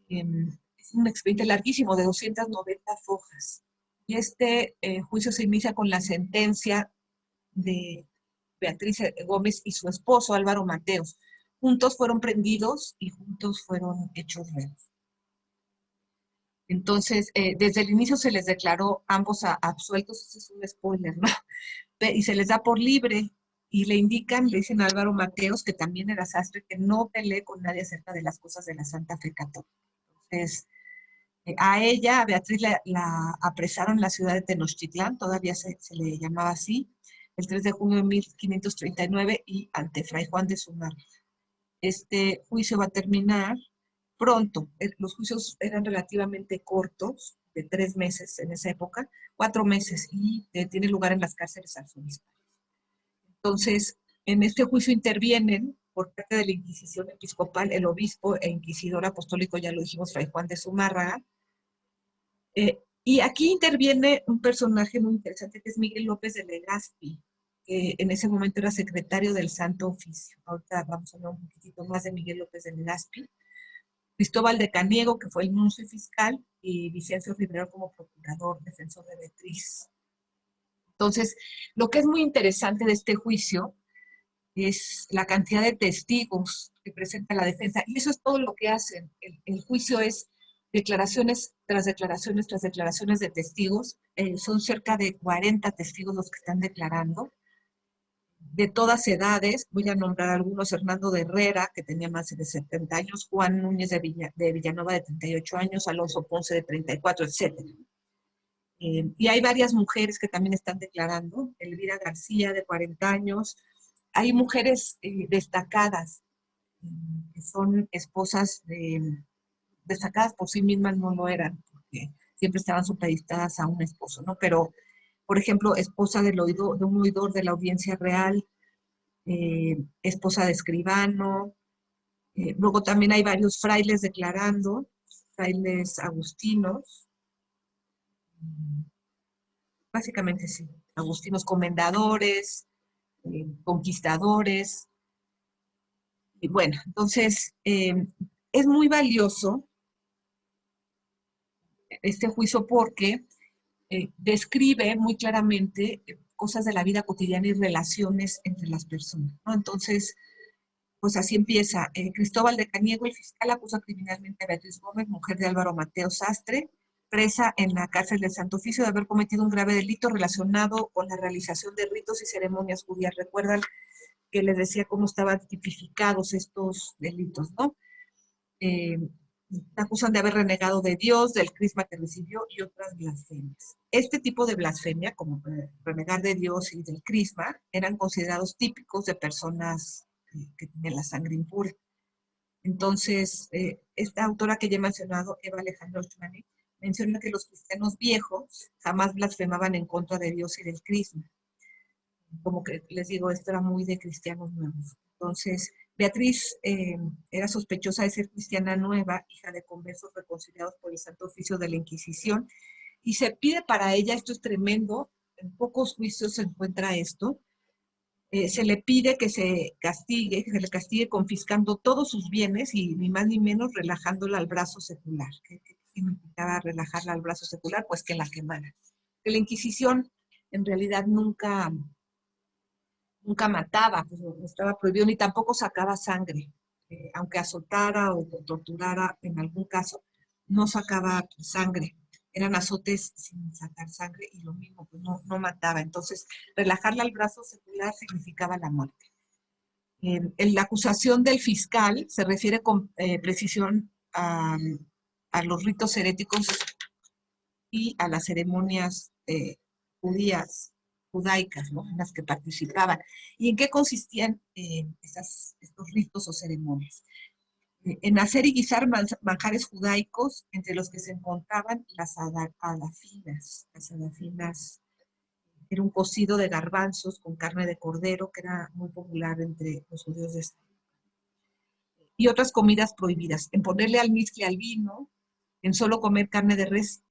es un expediente larguísimo de 290 hojas. Y este juicio se inicia con la sentencia de Beatriz Gómez y su esposo Álvaro Mateos. Juntos fueron prendidos y juntos fueron hechos reos. Entonces, desde el inicio se les declaró ambos absueltos, ese es un spoiler, ¿no? Y se les da por libre y le indican, le dicen a Álvaro Mateos, que también era sastre, que no pelee con nadie acerca de las cosas de la Santa Fe Católica. Entonces, a ella, a Beatriz, la apresaron en la ciudad de Tenochtitlán, todavía se le llamaba así, el 3 de junio de 1539 y ante Fray Juan de Zumárraga. Este juicio va a terminar pronto. Los juicios eran relativamente cortos, de 3 meses en esa época, 4 meses, y tiene lugar en las cárceles arzobispales. Entonces, en este juicio intervienen, por parte de la Inquisición Episcopal, el obispo e inquisidor apostólico, ya lo dijimos, Fray Juan de Zumárraga. Y aquí interviene un personaje muy interesante, que es Miguel López de Legazpi, que en ese momento era secretario del Santo Oficio. Ahorita vamos a hablar un poquitito más de Miguel López de Legazpi. Cristóbal de Caniego, que fue el nuncio fiscal, y Vicencio Rivero como procurador, defensor de Beatriz. Entonces, lo que es muy interesante de este juicio es la cantidad de testigos que presenta la defensa, y eso es todo lo que hacen. El juicio es declaraciones tras declaraciones tras declaraciones de testigos. Son cerca de 40 testigos los que están declarando, de todas edades. Voy a nombrar algunos: Hernando de Herrera, que tenía más de 70 años, Juan Núñez de Villanova, de 38 años, Alonso Ponce, de 34, etc. Y hay varias mujeres que también están declarando: Elvira García, de 40 años. Hay mujeres destacadas, que son esposas destacadas por sí mismas, no lo eran, porque siempre estaban supeditadas a un esposo, ¿no? Pero, por ejemplo, esposa de un oidor de la Audiencia Real, esposa de escribano. Luego también hay varios frailes declarando, frailes agustinos, básicamente sí, agustinos, comendadores, conquistadores. Y bueno, entonces es muy valioso este juicio porque describe muy claramente cosas de la vida cotidiana y relaciones entre las personas, ¿no? Entonces, pues así empieza. Cristóbal de Caniego, el fiscal, acusa criminalmente a Beatriz Gómez, mujer de Álvaro Mateo Sastre, presa en la cárcel del Santo Oficio, de haber cometido un grave delito relacionado con la realización de ritos y ceremonias judías. Recuerdan que les decía cómo estaban tipificados estos delitos, ¿no? Acusan de haber renegado de Dios, del crisma que recibió y otras blasfemias. Este tipo de blasfemia, como renegar de Dios y del crisma, eran considerados típicos de personas que tienen la sangre impura. Entonces, esta autora que ya he mencionado, Eva Alejandra Ochmani, menciona que los cristianos viejos jamás blasfemaban en contra de Dios y del crisma. Como que les digo, esto era muy de cristianos nuevos. Entonces, Beatriz era sospechosa de ser cristiana nueva, hija de conversos reconciliados por el Santo Oficio de la Inquisición, y se pide para ella, esto es tremendo, en pocos juicios se encuentra esto, se le pide que se le castigue confiscando todos sus bienes y ni más ni menos relajándola al brazo secular. ¿Qué significaba relajarla al brazo secular? Pues que la quemara. Que la Inquisición en realidad nunca mataba, pues no estaba prohibido, ni tampoco sacaba sangre. Aunque azotara o torturara en algún caso, no sacaba sangre. Eran azotes sin sacar sangre y lo mismo, pues no mataba. Entonces, relajarla al brazo secular significaba la muerte. La acusación del fiscal se refiere con precisión a los ritos heréticos y a las ceremonias judaicas, ¿no?, en las que participaban. ¿Y en qué consistían estos ritos o ceremonias? En hacer y guisar manjares judaicos, entre los que se encontraban las adafinas. Las adafinas era un cocido de garbanzos con carne de cordero, que era muy popular entre los judíos de esta época. Y otras comidas prohibidas, en ponerle almizcle al vino, en solo comer carne de res,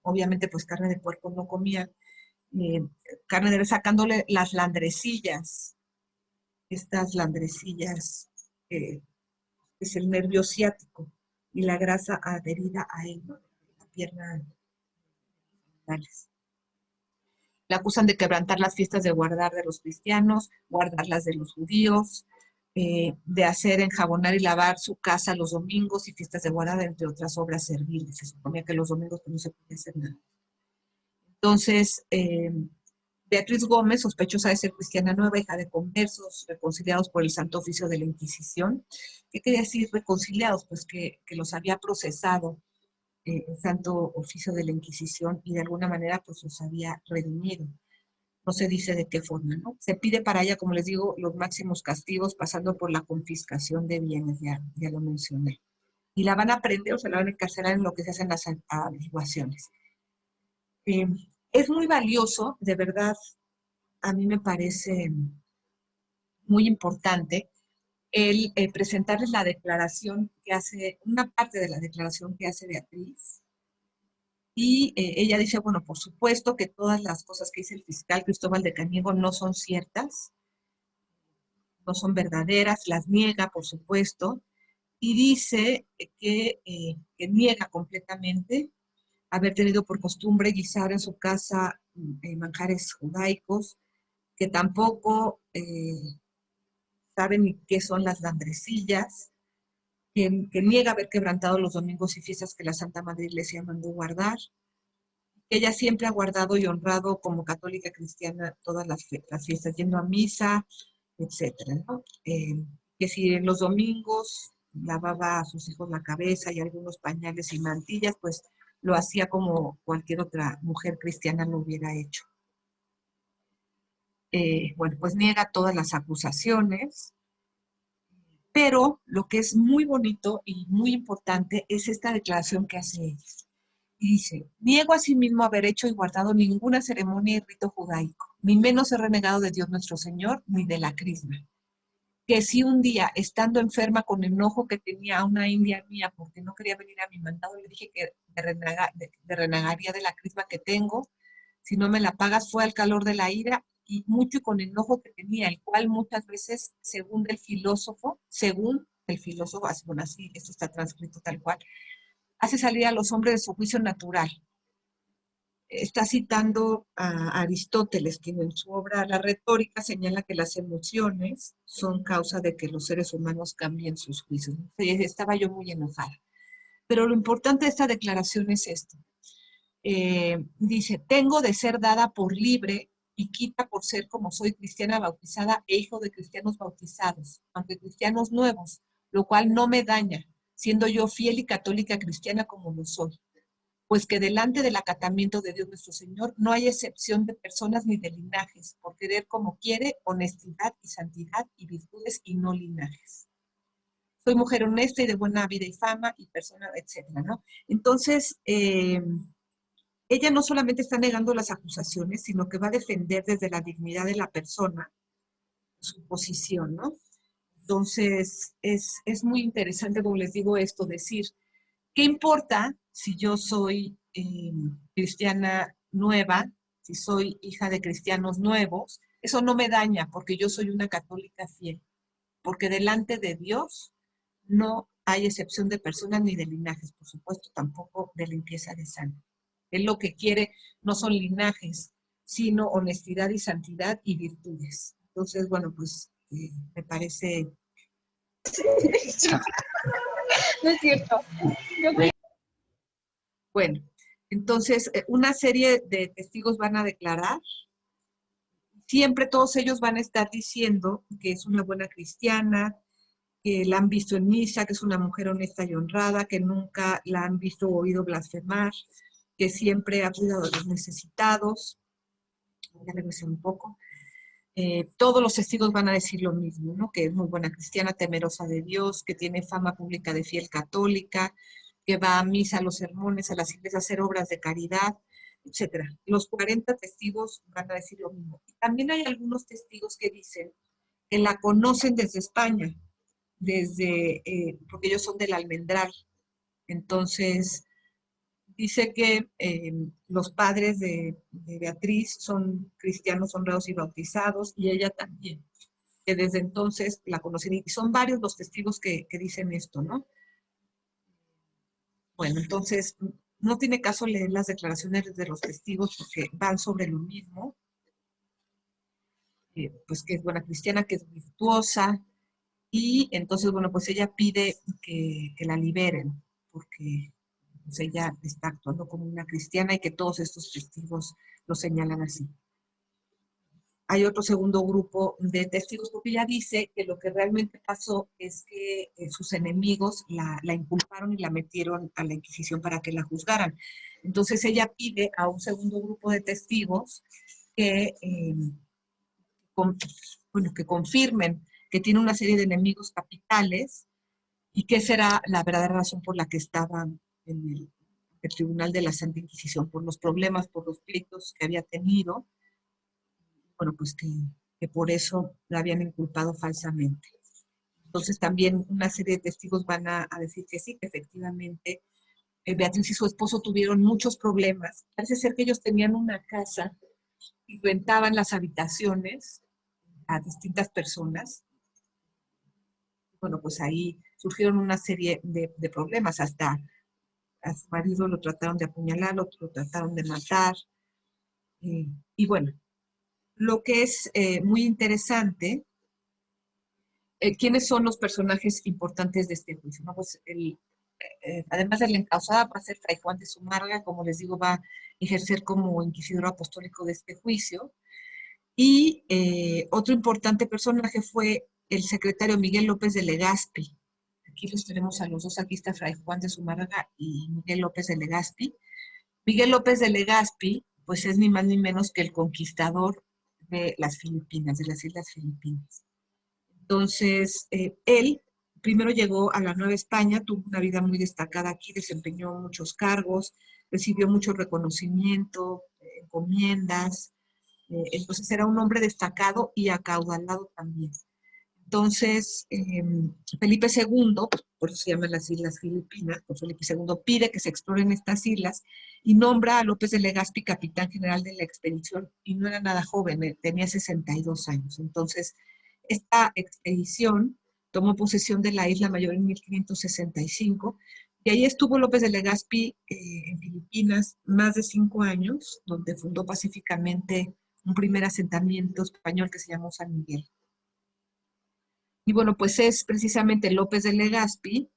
obviamente pues carne de puerco no comían, carne de res sacándole las landrecillas, estas landrecillas, es el nervio ciático, y la grasa adherida a él, ¿no?, la pierna. Le acusan de quebrantar las fiestas de guardar de los cristianos, guardar las de los judíos, de hacer enjabonar y lavar su casa los domingos y fiestas de guardar, entre otras obras serviles. Se suponía que los domingos pues, no se podía hacer nada. Entonces, Beatriz Gómez, sospechosa de ser cristiana nueva, hija de conversos reconciliados por el Santo Oficio de la Inquisición. ¿Qué quería decir reconciliados? Pues que los había procesado el Santo Oficio de la Inquisición y de alguna manera pues los había redimido. No se dice de qué forma, ¿no? Se pide para ella, como les digo, los máximos castigos, pasando por la confiscación de bienes, ya lo mencioné. Y la van a prender o se la van a encarcelar en lo que se hacen las averiguaciones. Es muy valioso, de verdad, a mí me parece muy importante el presentarles la declaración que hace, una parte de la declaración que hace Beatriz. Y ella dice, bueno, por supuesto que todas las cosas que dice el fiscal Cristóbal de Cañedo no son ciertas, no son verdaderas, las niega, por supuesto, y dice que niega completamente haber tenido por costumbre guisar en su casa manjares judaicos, que tampoco saben ni qué son las landrecillas, que niega haber quebrantado los domingos y fiestas que la Santa Madre Iglesia mandó guardar. Ella siempre ha guardado y honrado como católica cristiana todas las fiestas, yendo a misa, etcétera, ¿no? Que si en los domingos lavaba a sus hijos la cabeza y algunos pañales y mantillas, pues lo hacía como cualquier otra mujer cristiana lo hubiera hecho. Bueno, pues niega todas las acusaciones, pero lo que es muy bonito y muy importante es esta declaración que hace ella. Y dice, niego asimismo haber hecho y guardado ninguna ceremonia y rito judaico, ni menos he renegado de Dios nuestro Señor, ni de la crisma. Que si un día, estando enferma con enojo que tenía a una india mía porque no quería venir a mi mandado, le dije que renegaría de la crisma que tengo, si no me la pagas, fue al calor de la ira y mucho y con enojo que tenía, el cual muchas veces, según el filósofo, bueno, así, esto está transcrito tal cual, hace salir a los hombres de su juicio natural. Está citando a Aristóteles, quien en su obra La Retórica señala que las emociones son causa de que los seres humanos cambien sus juicios. Estaba yo muy enojada. Pero lo importante de esta declaración es esto. Dice, tengo de ser dada por libre y quita por ser como soy cristiana bautizada e hijo de cristianos bautizados, aunque cristianos nuevos, lo cual no me daña, siendo yo fiel y católica cristiana como lo soy. Pues que delante del acatamiento de Dios nuestro Señor no hay excepción de personas ni de linajes, por querer como quiere, honestidad y santidad y virtudes y no linajes. Soy mujer honesta y de buena vida y fama y persona, etcétera, ¿no? Entonces, ella no solamente está negando las acusaciones, sino que va a defender desde la dignidad de la persona su posición, ¿no? Entonces, es muy interesante, como les digo esto, decir, ¿qué importa si yo soy cristiana nueva, si soy hija de cristianos nuevos, Eso no me daña porque yo soy una católica fiel, porque delante de Dios no hay excepción de personas ni de linajes, por supuesto, tampoco de limpieza de sangre. Él lo que quiere no son linajes, sino honestidad y santidad y virtudes. Entonces, bueno, pues me parece... No es cierto. Bueno, entonces una serie de testigos van a declarar. Siempre todos ellos van a estar diciendo que es una buena cristiana, que la han visto en misa, que es una mujer honesta y honrada, que nunca la han visto o oído blasfemar, que siempre ha cuidado de los necesitados. Ya regresé un poco. Todos los testigos van a decir lo mismo, ¿no? Que es muy buena cristiana, temerosa de Dios, que tiene fama pública de fiel católica, que va a misa, a los sermones, a las iglesias, a hacer obras de caridad, etcétera. Los 40 testigos van a decir lo mismo. Y también hay algunos testigos que dicen que la conocen desde España, porque ellos son del Almendral. Entonces, dice que los padres de Beatriz son cristianos honrados y bautizados, y ella también, que desde entonces la conocen. Y son varios los testigos que dicen esto, ¿no? Bueno, entonces, no tiene caso leer las declaraciones de los testigos porque van sobre lo mismo. Pues que es buena cristiana, que es virtuosa, y entonces, bueno, pues ella pide que la liberen, porque pues ella está actuando como una cristiana y que todos estos testigos lo señalan así. Hay otro segundo grupo de testigos porque ella dice que lo que realmente pasó es que sus enemigos la inculparon y la metieron a la Inquisición para que la juzgaran. Entonces ella pide a un segundo grupo de testigos que, que confirmen que tiene una serie de enemigos capitales y qué será la verdadera razón por la que estaba en el Tribunal de la Santa Inquisición, por los problemas, por los pleitos que había tenido, bueno, pues que por eso la habían inculpado falsamente. Entonces también una serie de testigos van a decir que sí, que efectivamente Beatriz y su esposo tuvieron muchos problemas. Parece ser que ellos tenían una casa y rentaban las habitaciones a distintas personas. Bueno, pues ahí surgieron una serie de problemas, hasta a su marido lo trataron de apuñalar, lo trataron de matar. Y bueno, lo que es muy interesante, ¿quiénes son los personajes importantes de este juicio? ¿No? Pues además de la encausada, va a ser Fray Juan de Zumárraga, como les digo, va a ejercer como inquisidor apostólico de este juicio. Y otro importante personaje fue el secretario Miguel López de Legazpi. Aquí los tenemos a los dos, aquí está Fray Juan de Zumárraga y Miguel López de Legazpi. Miguel López de Legazpi, pues es ni más ni menos que el conquistador de las Filipinas, de las Islas Filipinas. Entonces, él primero llegó a la Nueva España, tuvo una vida muy destacada aquí, desempeñó muchos cargos, recibió mucho reconocimiento, encomiendas, entonces era un hombre destacado y acaudalado también. Entonces, Felipe II, por eso se llaman las Islas Filipinas, pues Felipe II pide que se exploren estas islas y nombra a López de Legazpi capitán general de la expedición, y no era nada joven, tenía 62 años. Entonces, esta expedición tomó posesión de la Isla Mayor en 1565, y ahí estuvo López de Legazpi en Filipinas más de 5 años, donde fundó pacíficamente un primer asentamiento español que se llamó San Miguel. Y bueno, pues es precisamente López de Legazpi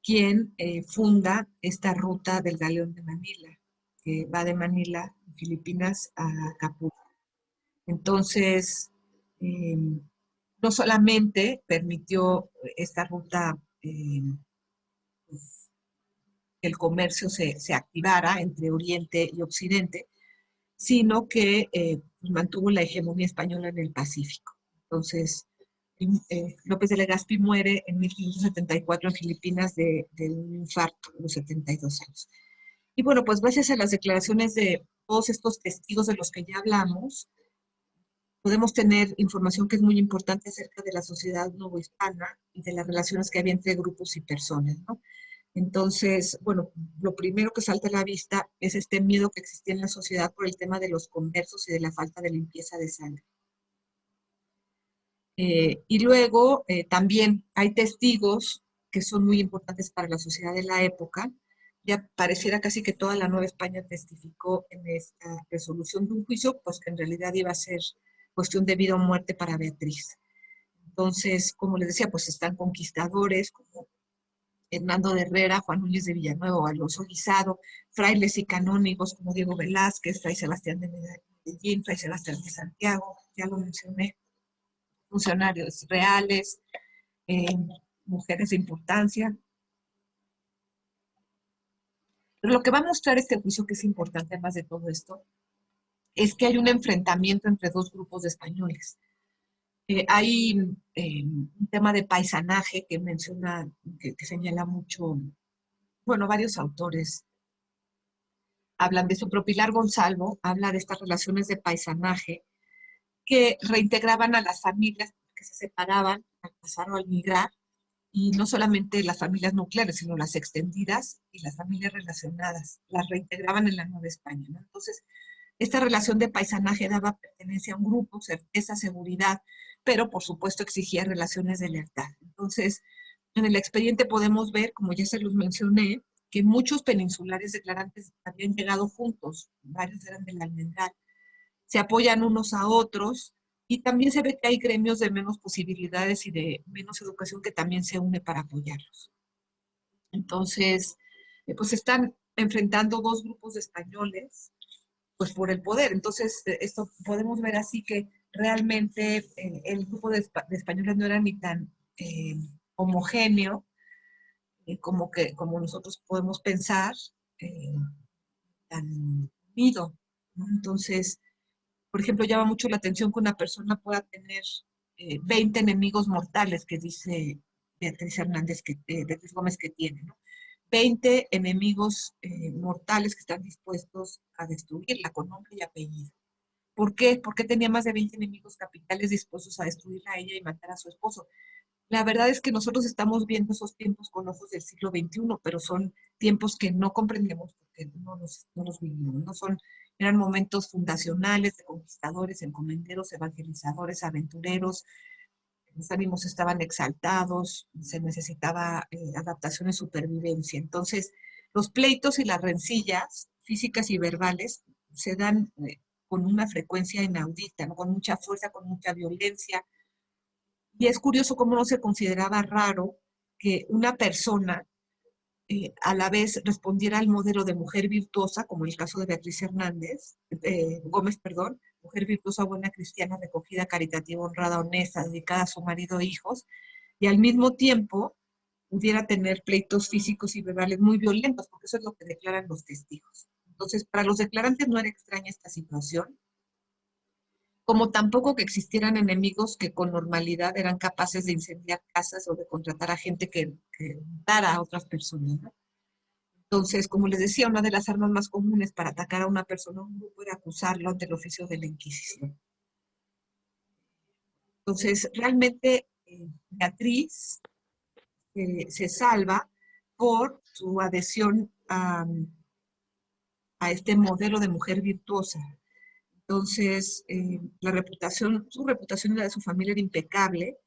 quien funda esta ruta del Galeón de Manila, que va de Manila, Filipinas, a Acapulco. Entonces, no solamente permitió esta ruta pues, que el comercio se activara entre Oriente y Occidente, sino que mantuvo la hegemonía española en el Pacífico. Entonces, López de Legazpi muere en 1574 en Filipinas de un infarto a los 72 años. Y bueno, pues gracias a las declaraciones de todos estos testigos de los que ya hablamos, podemos tener información que es muy importante acerca de la sociedad novohispana y de las relaciones que había entre grupos y personas, ¿no? Entonces, bueno, lo primero que salta a la vista es este miedo que existía en la sociedad por el tema de los conversos y de la falta de limpieza de sangre. Y luego también hay testigos que son muy importantes para la sociedad de la época. Ya pareciera casi que toda la Nueva España testificó en esta resolución de un juicio, pues que en realidad iba a ser cuestión de vida o muerte para Beatriz. Entonces, como les decía, pues están conquistadores como Hernando de Herrera, Juan Núñez de Villanueva, Alonso Guisado, frailes y canónigos como Diego Velázquez, Fray Sebastián de Medellín, Fray Sebastián de Santiago, ya lo mencioné, funcionarios reales, eh, mujeres de importancia. Pero lo que va a mostrar este juicio, que es importante además de todo esto, es que hay un enfrentamiento entre dos grupos de españoles. Hay un tema de paisanaje que menciona, que señala mucho, bueno, varios autores hablan de eso, pero Pilar Gonzalo habla de estas relaciones de paisanaje que reintegraban a las familias que se separaban al pasar o al migrar, y no solamente las familias nucleares, sino las extendidas y las familias relacionadas, las reintegraban en la Nueva España, ¿no? Entonces, esta relación de paisanaje daba pertenencia a un grupo, certeza, seguridad, pero por supuesto exigía relaciones de lealtad. Entonces, en el expediente podemos ver, como ya se los mencioné, que muchos peninsulares declarantes habían llegado juntos, varios eran del Almendral, se apoyan unos a otros, y también se ve que hay gremios de menos posibilidades y de menos educación que también se une para apoyarlos. Entonces, pues están enfrentando dos grupos de españoles, pues por el poder. Entonces, esto podemos ver así que realmente el grupo de españoles no era ni tan homogéneo como nosotros podemos pensar, eh, tan unido, ¿no? Entonces, por ejemplo, llama mucho la atención que una persona pueda tener 20 enemigos mortales, que dice Beatriz Gómez que tiene, ¿no? 20 enemigos mortales que están dispuestos a destruirla con nombre y apellido. ¿Por qué? Porque tenía más de 20 enemigos capitales dispuestos a destruirla a ella y matar a su esposo. La verdad es que nosotros estamos viendo esos tiempos con ojos del siglo XXI, pero son tiempos que no comprendemos porque no los vivimos. No son, eran momentos fundacionales de conquistadores, encomenderos, evangelizadores, aventureros. Los ánimos estaban exaltados, se necesitaba adaptación y supervivencia. Entonces, los pleitos y las rencillas físicas y verbales se dan con una frecuencia inaudita, ¿no? Con mucha fuerza, con mucha violencia. Y es curioso cómo no se consideraba raro que una persona a la vez respondiera al modelo de mujer virtuosa, como el caso de Beatriz Gómez, perdón, mujer virtuosa, buena cristiana, recogida, caritativa, honrada, honesta, dedicada a su marido e hijos, y al mismo tiempo pudiera tener pleitos físicos y verbales muy violentos, porque eso es lo que declaran los testigos. Entonces, para los declarantes no era extraña esta situación, como tampoco que existieran enemigos que con normalidad eran capaces de incendiar casas o de contratar a gente que matara a otras personas, ¿no? Entonces, como les decía, una de las armas más comunes para atacar a una persona o un grupo era acusarlo ante el oficio de la Inquisición. Entonces, realmente Beatriz se salva por su adhesión a este modelo de mujer virtuosa. Entonces, su reputación de su familia era impecable,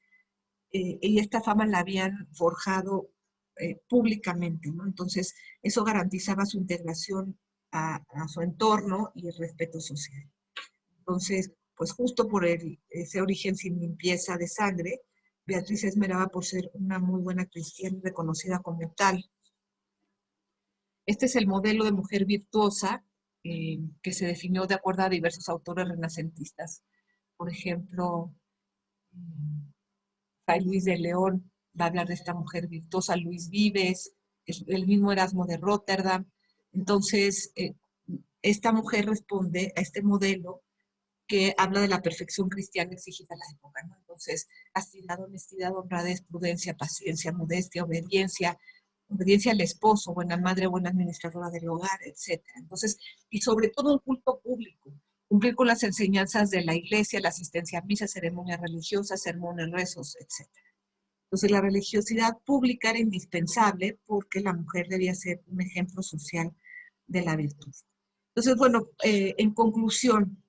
y esta fama la habían forjado públicamente, ¿no? Entonces, eso garantizaba su integración a su entorno y el respeto social. Entonces, pues justo por ese origen sin limpieza de sangre, Beatriz se esmeraba por ser una muy buena cristiana y reconocida como tal. Este es el modelo de mujer virtuosa que se definió de acuerdo a diversos autores renacentistas. Por ejemplo, Fray Luis de León va a hablar de esta mujer virtuosa, Luis Vives, el mismo Erasmo de Róterdam. Entonces, esta mujer responde a este modelo que habla de la perfección cristiana exigida en la época, ¿no? Entonces, castidad, honestidad, honradez, prudencia, paciencia, modestia, obediencia al esposo, buena madre, buena administradora del hogar, etc. Entonces, y sobre todo un culto público, cumplir con las enseñanzas de la iglesia, la asistencia a misas, ceremonias religiosas, sermones, rezos, etc. Entonces, la religiosidad pública era indispensable porque la mujer debía ser un ejemplo social de la virtud. Entonces, bueno, en conclusión,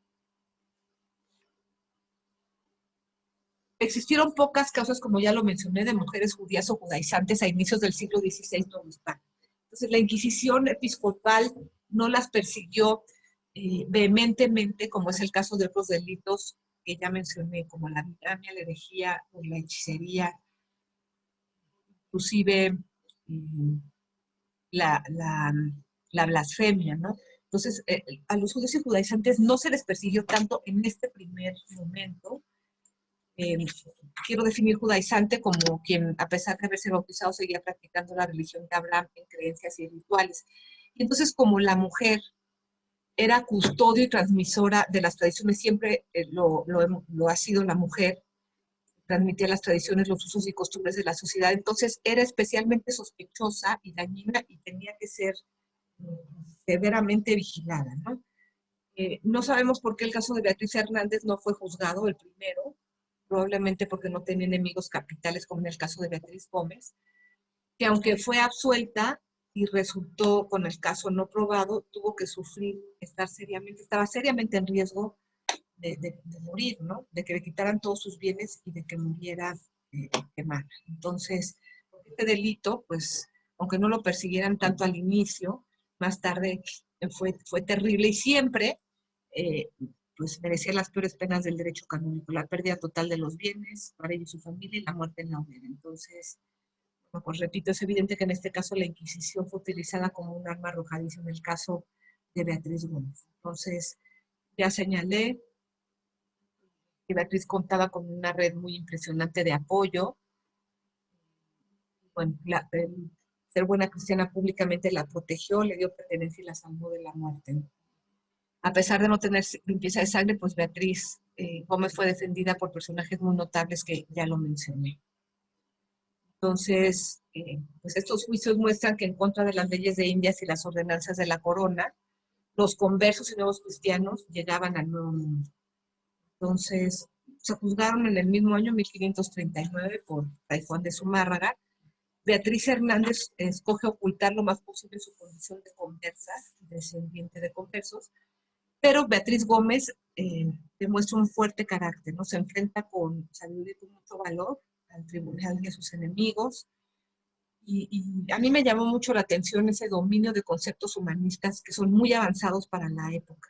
existieron pocas causas, como ya lo mencioné, de mujeres judías o judaizantes a inicios del siglo XVI en Nueva España. Entonces, la Inquisición episcopal no las persiguió vehementemente, como es el caso de otros delitos que ya mencioné, como la bigamia, la herejía o la hechicería, inclusive la, la, la blasfemia, ¿no? Entonces, a los judíos y judaizantes no se les persiguió tanto en este primer momento. Quiero definir judaizante como quien, a pesar de haberse bautizado, seguía practicando la religión de Abraham en creencias y rituales. Y entonces, como la mujer era custodio y transmisora de las tradiciones, siempre lo ha sido la mujer, transmitía las tradiciones, los usos y costumbres de la sociedad, entonces era especialmente sospechosa y dañina y tenía que ser severamente vigilada, ¿no? No sabemos por qué el caso de Beatriz Hernández no fue juzgado, el primero, probablemente porque no tenía enemigos capitales, como en el caso de Beatriz Gómez, que aunque fue absuelta y resultó con el caso no probado, tuvo que sufrir, estaba seriamente en riesgo de morir, ¿no? De que le quitaran todos sus bienes y de que muriera quemada. Entonces, este delito, pues, aunque no lo persiguieran tanto al inicio, más tarde fue terrible y siempre pues merecía las peores penas del derecho canónico, la pérdida total de los bienes para ella y su familia y la muerte en la hoguera. Entonces, bueno, pues repito, es evidente que en este caso la Inquisición fue utilizada como un arma arrojadiza en el caso de Beatriz Gómez. Entonces, ya señalé que Beatriz contaba con una red muy impresionante de apoyo. Bueno, ser buena cristiana públicamente la protegió, le dio pertenencia y la salvó de la muerte. A pesar de no tener limpieza de sangre, pues Beatriz Gómez fue defendida por personajes muy notables que ya lo mencioné. Entonces, pues estos juicios muestran que en contra de las leyes de Indias y las ordenanzas de la corona, los conversos y nuevos cristianos llegaban al Nuevo Mundo. Entonces, se juzgaron en el mismo año, 1539, por Fray Juan de Zumárraga. Beatriz Hernández escoge ocultar lo más posible su condición de conversa, descendiente de conversos, pero Beatriz Gómez demuestra un fuerte carácter, ¿no? Se enfrenta con sabiduría y con mucho valor al tribunal y a sus enemigos. Y a mí me llamó mucho la atención ese dominio de conceptos humanistas que son muy avanzados para la época.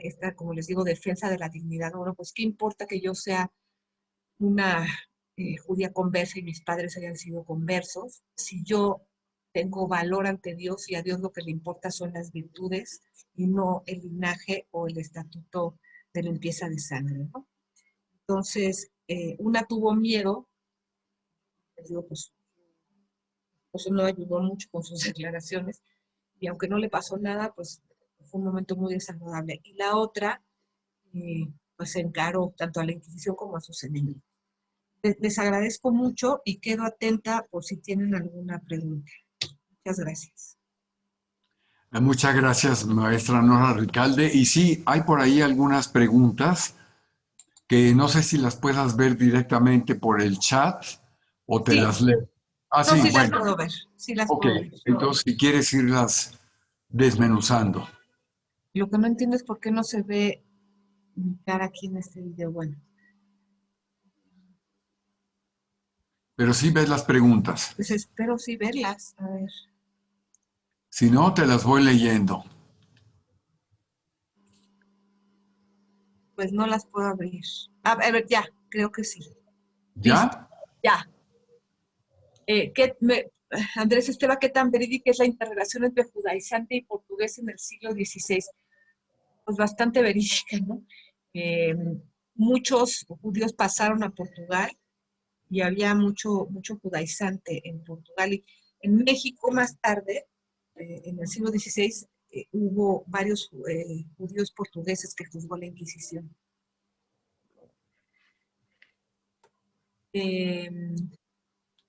Esta, como les digo, defensa de la dignidad. Bueno, pues qué importa que yo sea una judía conversa y mis padres hayan sido conversos, si yo tengo valor ante Dios y a Dios lo que le importa son las virtudes y no el linaje o el estatuto de limpieza de sangre, ¿no? Entonces, una tuvo miedo, les digo, pues no ayudó mucho con sus declaraciones, y aunque no le pasó nada, pues fue un momento muy desagradable. Y la otra, pues se encaró tanto a la Inquisición como a sus enemigos. Les agradezco mucho y quedo atenta por si tienen alguna pregunta. Muchas gracias. Muchas gracias, maestra Nora Recalde. Y sí, hay por ahí algunas preguntas que no sé si las puedas ver directamente por el chat o te Sí. las leo. Ah, No, sí, sí bueno. las puedo ver. Sí las Ok, puedo ver. entonces si quieres irlas desmenuzando. Lo que no entiendo es por qué no se ve mi cara aquí en este video. Bueno, Pero sí ves las preguntas. pues espero sí verlas. A ver. Si no, te las voy leyendo. Pues no las puedo abrir. A ver, ya, creo que sí. Listo, ¿Ya? ya. Andrés Esteba, ¿qué tan verídica es la interrelación entre judaizante y portugués en el siglo XVI? Pues bastante verídica, ¿no? Eh, Muchos judíos pasaron a Portugal y había mucho judaizante en Portugal. Y en México más tarde, en el siglo XVI, hubo varios judíos portugueses que juzgó la Inquisición.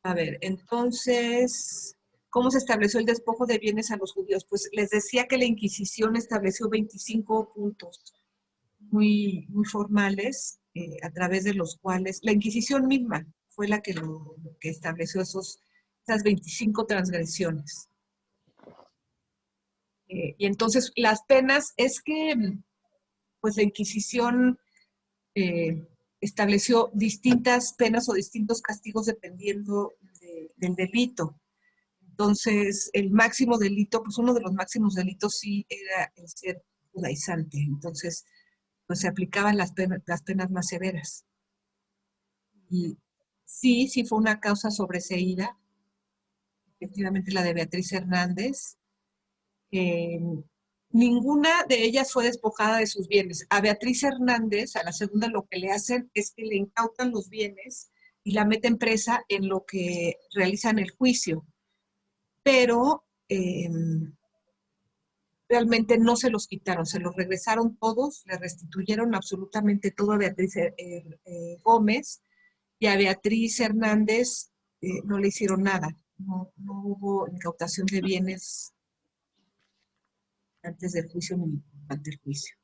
A ver, entonces, ¿cómo se estableció el despojo de bienes a los judíos? Pues les decía que la Inquisición estableció 25 puntos muy, muy formales, a través de los cuales la Inquisición misma fue la que, que estableció esas 25 transgresiones. Y entonces las penas es que, pues la Inquisición estableció distintas penas o distintos castigos dependiendo del delito. Entonces, el máximo delito, pues uno de los máximos delitos sí era el ser judaizante. Entonces, pues se aplicaban las penas más severas. Y sí fue una causa sobreseída, efectivamente la de Beatriz Hernández. Ninguna de ellas fue despojada de sus bienes. A Beatriz Hernández, a la segunda, lo que le hacen es que le incautan los bienes y la meten presa en lo que realizan el juicio. Pero realmente no se los quitaron, se los regresaron todos, le restituyeron absolutamente todo a Beatriz Gómez, y a Beatriz Hernández no le hicieron nada. No hubo incautación de bienes antes del juicio ni durante el juicio.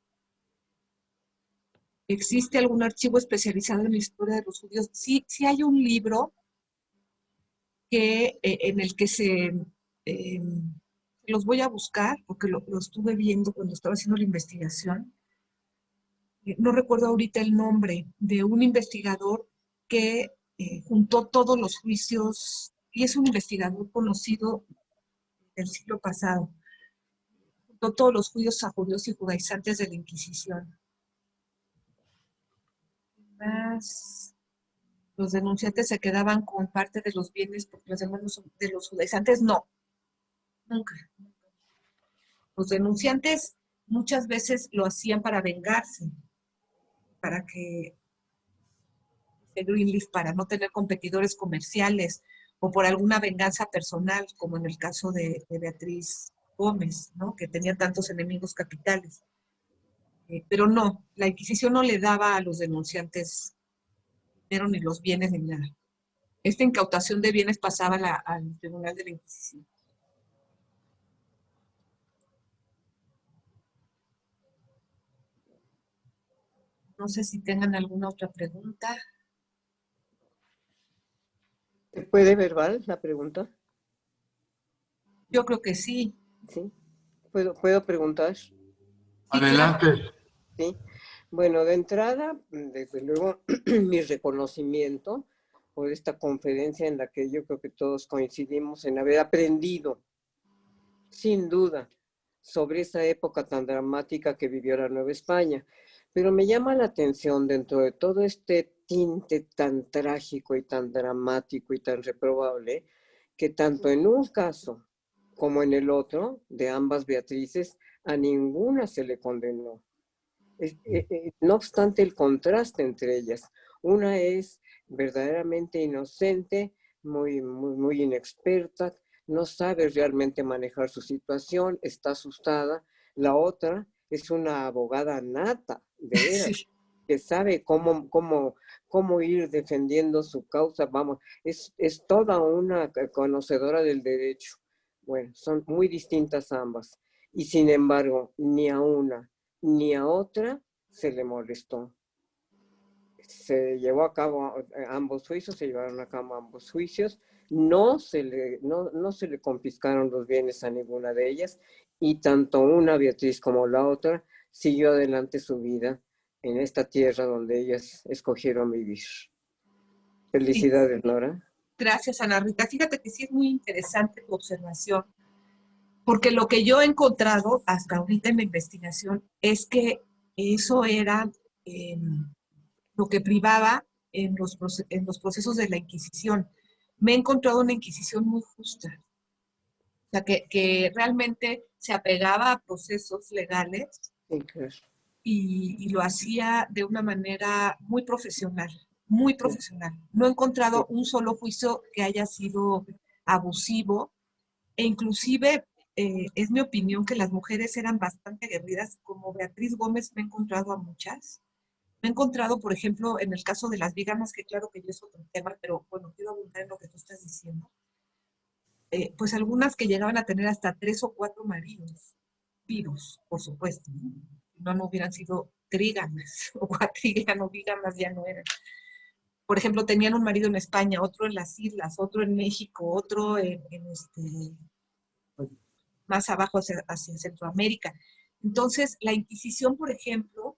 ¿Existe algún archivo especializado en la historia de los judíos? Sí hay un libro en el que los voy a buscar, porque lo estuve viendo cuando estaba haciendo la investigación. No recuerdo ahorita el nombre de un investigador que juntó todos los juicios, y es un investigador conocido del siglo pasado, juntó todos los juicios a judíos y judaizantes de la Inquisición. Más, los denunciantes se quedaban con parte de los bienes, porque los demás de los judaizantes no, nunca. Los denunciantes muchas veces lo hacían para vengarse, para que Greenleaf, para no tener competidores comerciales o por alguna venganza personal, como en el caso de Beatriz Gómez, ¿no? Que tenía tantos enemigos capitales. Pero no, la Inquisición no le daba a los denunciantes dinero ni los bienes ni nada. Esta incautación de bienes pasaba al Tribunal de la Inquisición. No sé si tengan alguna otra pregunta. ¿Se puede verbal la pregunta? Yo creo que sí. Sí. ¿Puedo preguntar? Adelante. Sí. Bueno, de entrada, desde luego, mi reconocimiento por esta conferencia en la que yo creo que todos coincidimos en haber aprendido, sin duda, sobre esa época tan dramática que vivió la Nueva España. Pero me llama la atención, dentro de todo este tinte tan trágico y tan dramático y tan reprobable, que tanto en un caso como en el otro, de ambas Beatrices, a ninguna se le condenó. No obstante el contraste entre ellas. Una es verdaderamente inocente, muy inexperta, no sabe realmente manejar su situación, está asustada. La otra es una abogada nata, de veras, Sí. que sabe cómo ir defendiendo su causa. Vamos, es toda una conocedora del derecho. Bueno, son muy distintas ambas. Y sin embargo, ni a una ni a otra se le molestó. Se llevó a cabo ambos juicios, se llevaron a cabo ambos juicios. No se le confiscaron los bienes a ninguna de ellas, y tanto una Beatriz como la otra siguió adelante su vida en esta tierra donde ellas escogieron vivir. Felicidades, Nora. Gracias, Ana Rita. Fíjate que sí es muy interesante tu observación, porque lo que yo he encontrado hasta ahorita en la investigación es que eso era lo que privaba en los procesos de la Inquisición. Me he encontrado una Inquisición muy justa, o sea, que realmente se apegaba a procesos legales Sí, claro. y lo hacía de una manera muy profesional, muy profesional. No he encontrado un solo juicio que haya sido abusivo, e inclusive es mi opinión que las mujeres eran bastante aguerridas, como Beatriz Gómez me he encontrado a muchas. Me he encontrado, por ejemplo, en el caso de las vígamas, que claro que yo es otro tema, pero bueno, quiero abundar en lo que tú estás diciendo. Pues algunas que llegaban a tener hasta 3 o 4 maridos, vivos, por supuesto, no hubieran sido trígamas o cuatrígamas, vígamas ya no eran. Por ejemplo, tenían un marido en España, otro en las islas, otro en México, otro más abajo hacia Centroamérica. Entonces, la Inquisición, por ejemplo,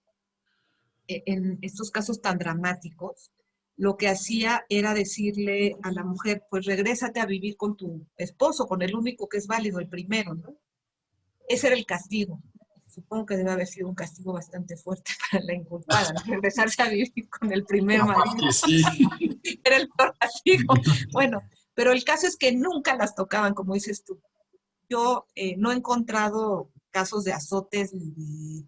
en estos casos tan dramáticos, lo que hacía era decirle a la mujer, pues regrésate a vivir con tu esposo, con el único que es válido, el primero, ¿no? Ese era el castigo. Supongo que debe haber sido un castigo bastante fuerte para la inculpada, ¿no? Regresarse a vivir con el primer Capaz marido. que sí. Era el peor castigo. Bueno, pero el caso es que nunca las tocaban, como dices tú. Yo no he encontrado casos de azotes ni de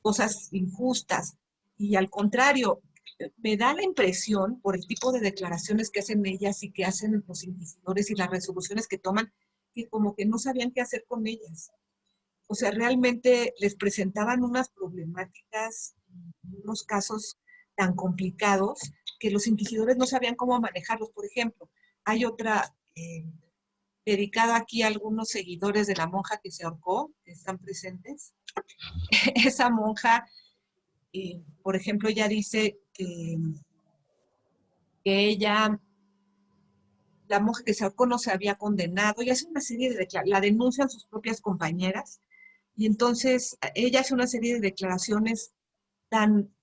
cosas injustas. Y al contrario, me da la impresión, por el tipo de declaraciones que hacen ellas y que hacen los inquisidores y las resoluciones que toman, que como que no sabían qué hacer con ellas. O sea, realmente les presentaban unas problemáticas, unos casos tan complicados que los inquisidores no sabían cómo manejarlos. Por ejemplo, hay otra dedicada aquí a algunos seguidores de la monja que se ahorcó, que están presentes. Esa monja, por ejemplo, ella dice que ella, la monja que se ahorcó no se había condenado y hace una serie de declaraciones, la denuncian sus propias compañeras y entonces ella hace una serie de declaraciones tan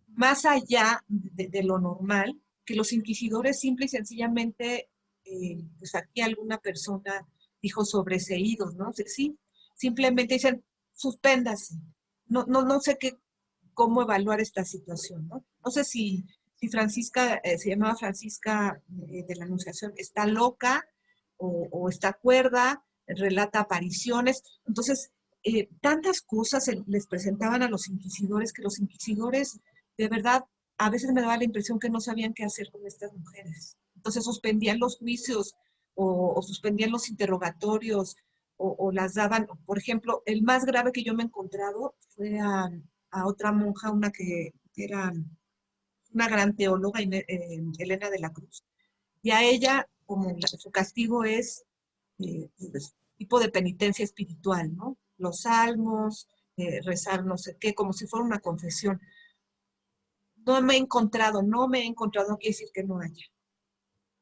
más allá de lo normal que los inquisidores simple y sencillamente, pues aquí alguna persona dijo sobreseídos, ¿no? Sí, simplemente dicen, suspéndase. No sé cómo evaluar esta situación, ¿no? No sé si Francisca, se llamaba Francisca de la Anunciación, está loca o está cuerda, relata apariciones. Entonces, tantas cosas les presentaban a los inquisidores que los inquisidores, de verdad, a veces me daba la impresión que no sabían qué hacer con estas mujeres. Entonces suspendían los juicios o suspendían los interrogatorios o las daban, por ejemplo, el más grave que yo me he encontrado fue a otra monja, una que era una gran teóloga, Elena de la Cruz. Y a ella, como su castigo es pues, tipo de penitencia espiritual, ¿no? Los salmos, rezar no sé qué, como si fuera una confesión. No me he encontrado, no quiere decir que no haya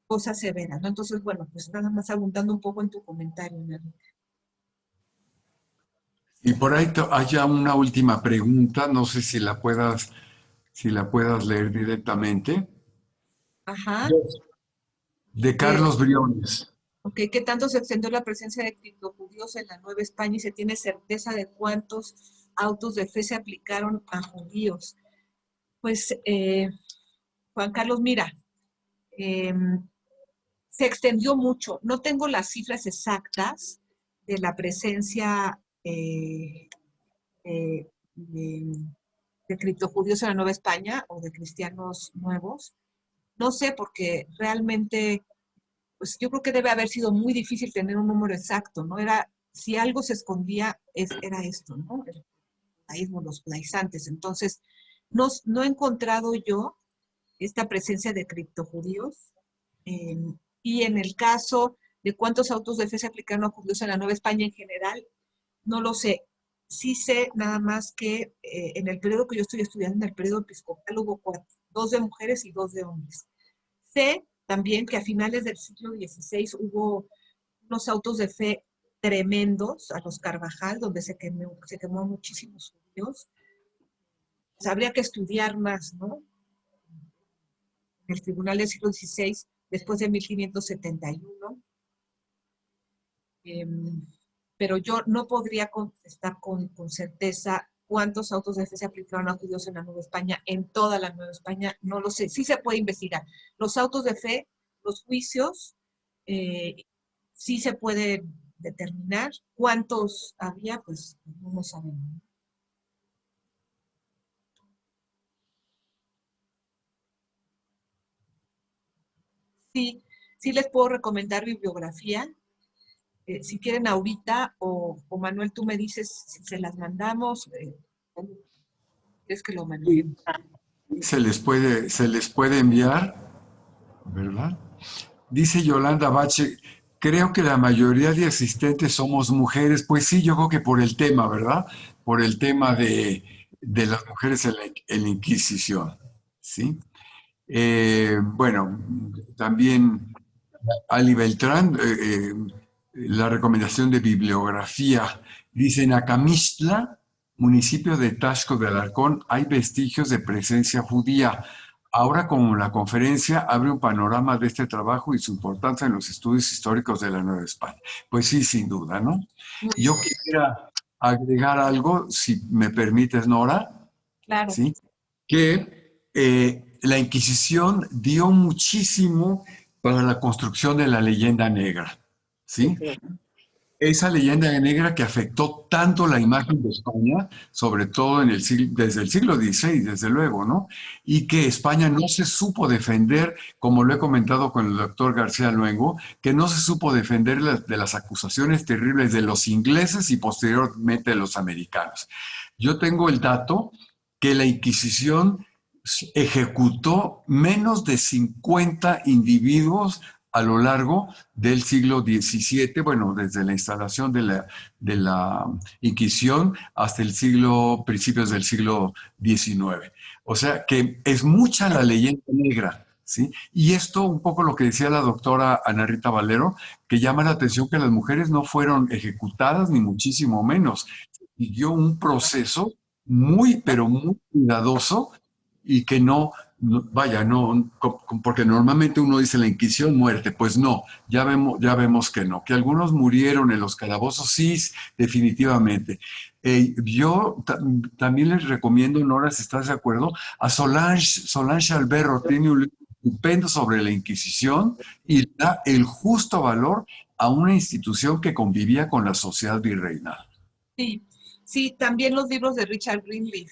cosas severas, ¿no? Entonces, bueno, pues nada más abundando un poco en tu comentario, Enrique. Y por ahí haya una última pregunta, no sé si la puedas leer directamente, Ajá. de Eh, Carlos Briones. ok, ¿qué tanto se extendió la presencia de criptojudíos en la Nueva España y se tiene certeza de cuántos autos de fe se aplicaron a judíos? Pues, Juan Carlos, mira, eh, se extendió mucho. No tengo las cifras exactas de la presencia de criptojudíos en la Nueva España o de cristianos nuevos. No sé, porque realmente, pues yo creo que debe haber sido muy difícil tener un número exacto, ¿no? Era, si algo se escondía, era esto, ¿no? El judaísmo, los judaizantes. Entonces, no he encontrado yo esta presencia de criptojudíos. Eh, y en el caso de cuántos autos de fe se aplicaron a judíos en la Nueva España en general, no lo sé. Sí sé nada más que en el periodo que yo estoy estudiando, en el periodo episcopal, hubo 4, 2 de mujeres y 2 de hombres. Sé también que a finales del siglo XVI hubo unos autos de fe tremendos a los Carvajal, donde se quemó muchísimos judíos. Pues habría que estudiar más, ¿no? En el tribunal del siglo XVI, después de 1571. Pero yo no podría contestar con certeza cuántos autos de fe se aplicaron a judíos en la Nueva España, en toda la Nueva España, no lo sé. Sí se puede investigar. Los autos de fe, los juicios, sí se puede determinar. ¿Cuántos había? Pues no lo sabemos. Sí, sí les puedo recomendar bibliografía. Si quieren ahorita, o Manuel, tú me dices si se las mandamos. ¿Quieres que lo mande? Se les puede enviar, ¿verdad? Dice Yolanda Bache, creo que la mayoría de asistentes somos mujeres. Pues sí, yo creo que por el tema, ¿verdad? Por el tema de las mujeres en la Inquisición, ¿sí? Bueno, también Ali Beltrán, la recomendación de bibliografía, dice en Acamistla, municipio de Taxco de Alarcón hay vestigios de presencia judía. Ahora, como la conferencia abre un panorama de este trabajo y su importancia en los estudios históricos de la Nueva España. Pues sí, sin duda, ¿no? Yo quisiera agregar algo, si me permites, Nora, Claro. ¿sí? Que la Inquisición dio muchísimo para la construcción de la leyenda negra, ¿sí? Esa leyenda negra que afectó tanto la imagen de España, sobre todo desde el siglo XVI, desde luego, ¿no? Y que España no se supo defender, como lo he comentado con el doctor García Luengo, que no se supo defender de las acusaciones terribles de los ingleses y posteriormente de los americanos. Yo tengo el dato que la Inquisición ejecutó menos de 50 individuos a lo largo del siglo XVII, bueno, desde la instalación de la Inquisición hasta principios del siglo XIX. O sea que es mucha la leyenda negra, ¿sí? Y esto, un poco lo que decía la doctora Ana Rita Valero, que llama la atención que las mujeres no fueron ejecutadas, ni muchísimo menos. Siguió un proceso muy, pero muy cuidadoso y que vaya, no, porque normalmente uno dice la Inquisición, muerte, pues no, ya vemos que no, que algunos murieron en los calabozos, sí, definitivamente. Yo también les recomiendo, Nora, si estás de acuerdo, a Solange Alberro, tiene un libro estupendo sobre la Inquisición y da el justo valor a una institución que convivía con la sociedad virreinal. Sí, sí, también los libros de Richard Greenleaf.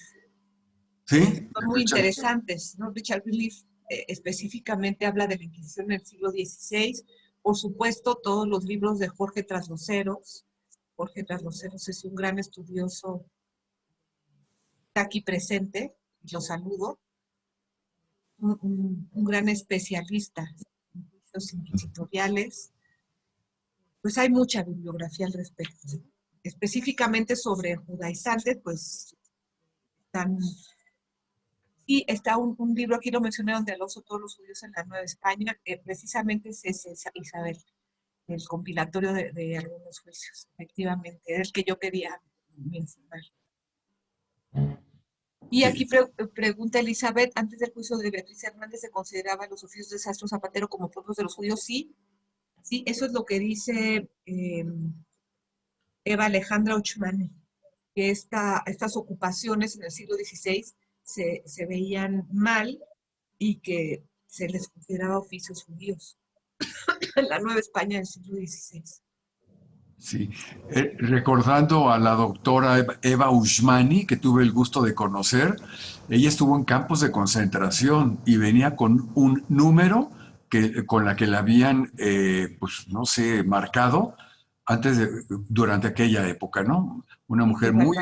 ¿Sí? Son muy interesantes, ¿no? Richard Greenleaf específicamente habla de la Inquisición en el siglo XVI. Por supuesto, todos los libros de Jorge Trasloceros. Jorge Trasloceros es un gran estudioso, está aquí presente, lo saludo. Un gran especialista en juicios inquisitoriales. Pues hay mucha bibliografía al respecto. Específicamente sobre judaizantes, pues están... Y está un libro, aquí lo mencioné, donde Alonso todos los judíos en la Nueva España, precisamente es ese, Isabel, el compilatorio de algunos juicios, efectivamente, es el que yo quería mencionar. Y aquí pregunta Elizabeth, antes del juicio de Beatriz Hernández, ¿se consideraba los oficios de Sastro Zapatero como propios de los judíos? Sí, sí, eso es lo que dice Eva Alejandra Uchmani, que estas ocupaciones en el siglo XVI se veían mal y que se les consideraba oficios judíos en la Nueva España del siglo XVI. Sí, recordando a la doctora Eva Ushmani, que tuve el gusto de conocer, ella estuvo en campos de concentración y venía con un número con la que la habían, pues no sé, marcado durante aquella época, ¿no? Una mujer muy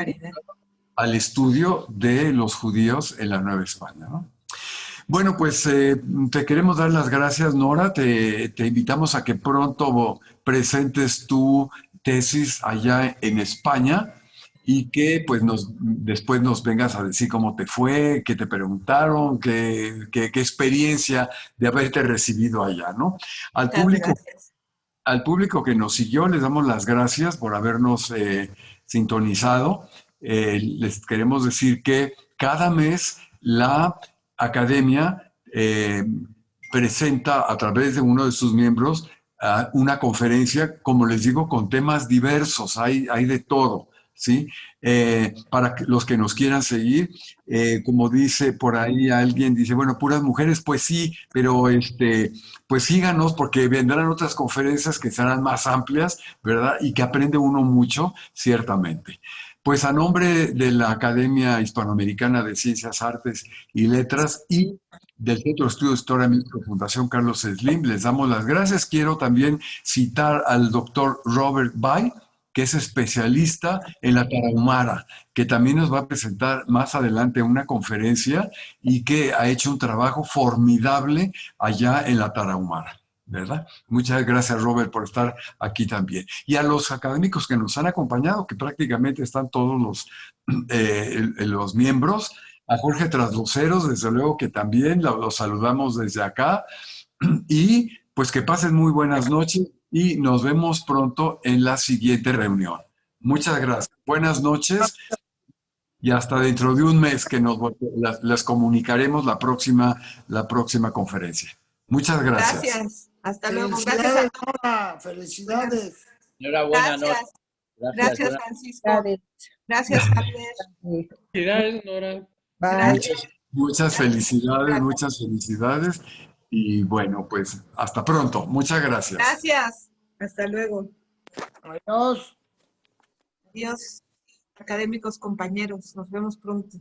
al estudio de los judíos en la Nueva España, ¿no? Bueno, pues te queremos dar las gracias, Nora. Te invitamos a que pronto presentes tu tesis allá en España y que pues después nos vengas a decir cómo te fue, qué te preguntaron, qué experiencia de haberte recibido allá, ¿no? Al público que nos siguió, les damos las gracias por habernos sintonizado. Les queremos decir que cada mes la Academia presenta a través de uno de sus miembros una conferencia, como les digo, con temas diversos, hay de todo, ¿sí? Para los que nos quieran seguir, como dice por ahí alguien, dice, bueno, puras mujeres, pues sí, pero pues síganos porque vendrán otras conferencias que serán más amplias, ¿verdad? Y que aprende uno mucho, ciertamente. Pues a nombre de la Academia Hispanoamericana de Ciencias, Artes y Letras y del Centro de Estudios de Historia México Fundación Carlos Slim, les damos las gracias. Quiero también citar al doctor Robert Bay, que es especialista en la Tarahumara, que también nos va a presentar más adelante una conferencia y que ha hecho un trabajo formidable allá en la Tarahumara, ¿verdad? Muchas gracias, Robert, por estar aquí también. Y a los académicos que nos han acompañado, que prácticamente están todos los miembros, a Jorge Trasloceros, desde luego que también los saludamos desde acá, y pues que pasen muy buenas noches y nos vemos pronto en la siguiente reunión. Muchas gracias. Buenas noches. y hasta dentro de un mes que las comunicaremos la próxima conferencia. Muchas gracias. Gracias. Hasta luego. Gracias a Felicidades, todos. Nora. Felicidades. Enhorabuena, Nora. Gracias. Gracias, Francisco. Felicidades. Gracias, Javier. Felicidades, Nora. Gracias. Muchas felicidades. Y bueno, pues hasta pronto. Muchas gracias. Gracias. Hasta luego. Adiós. Adiós, académicos compañeros. Nos vemos pronto.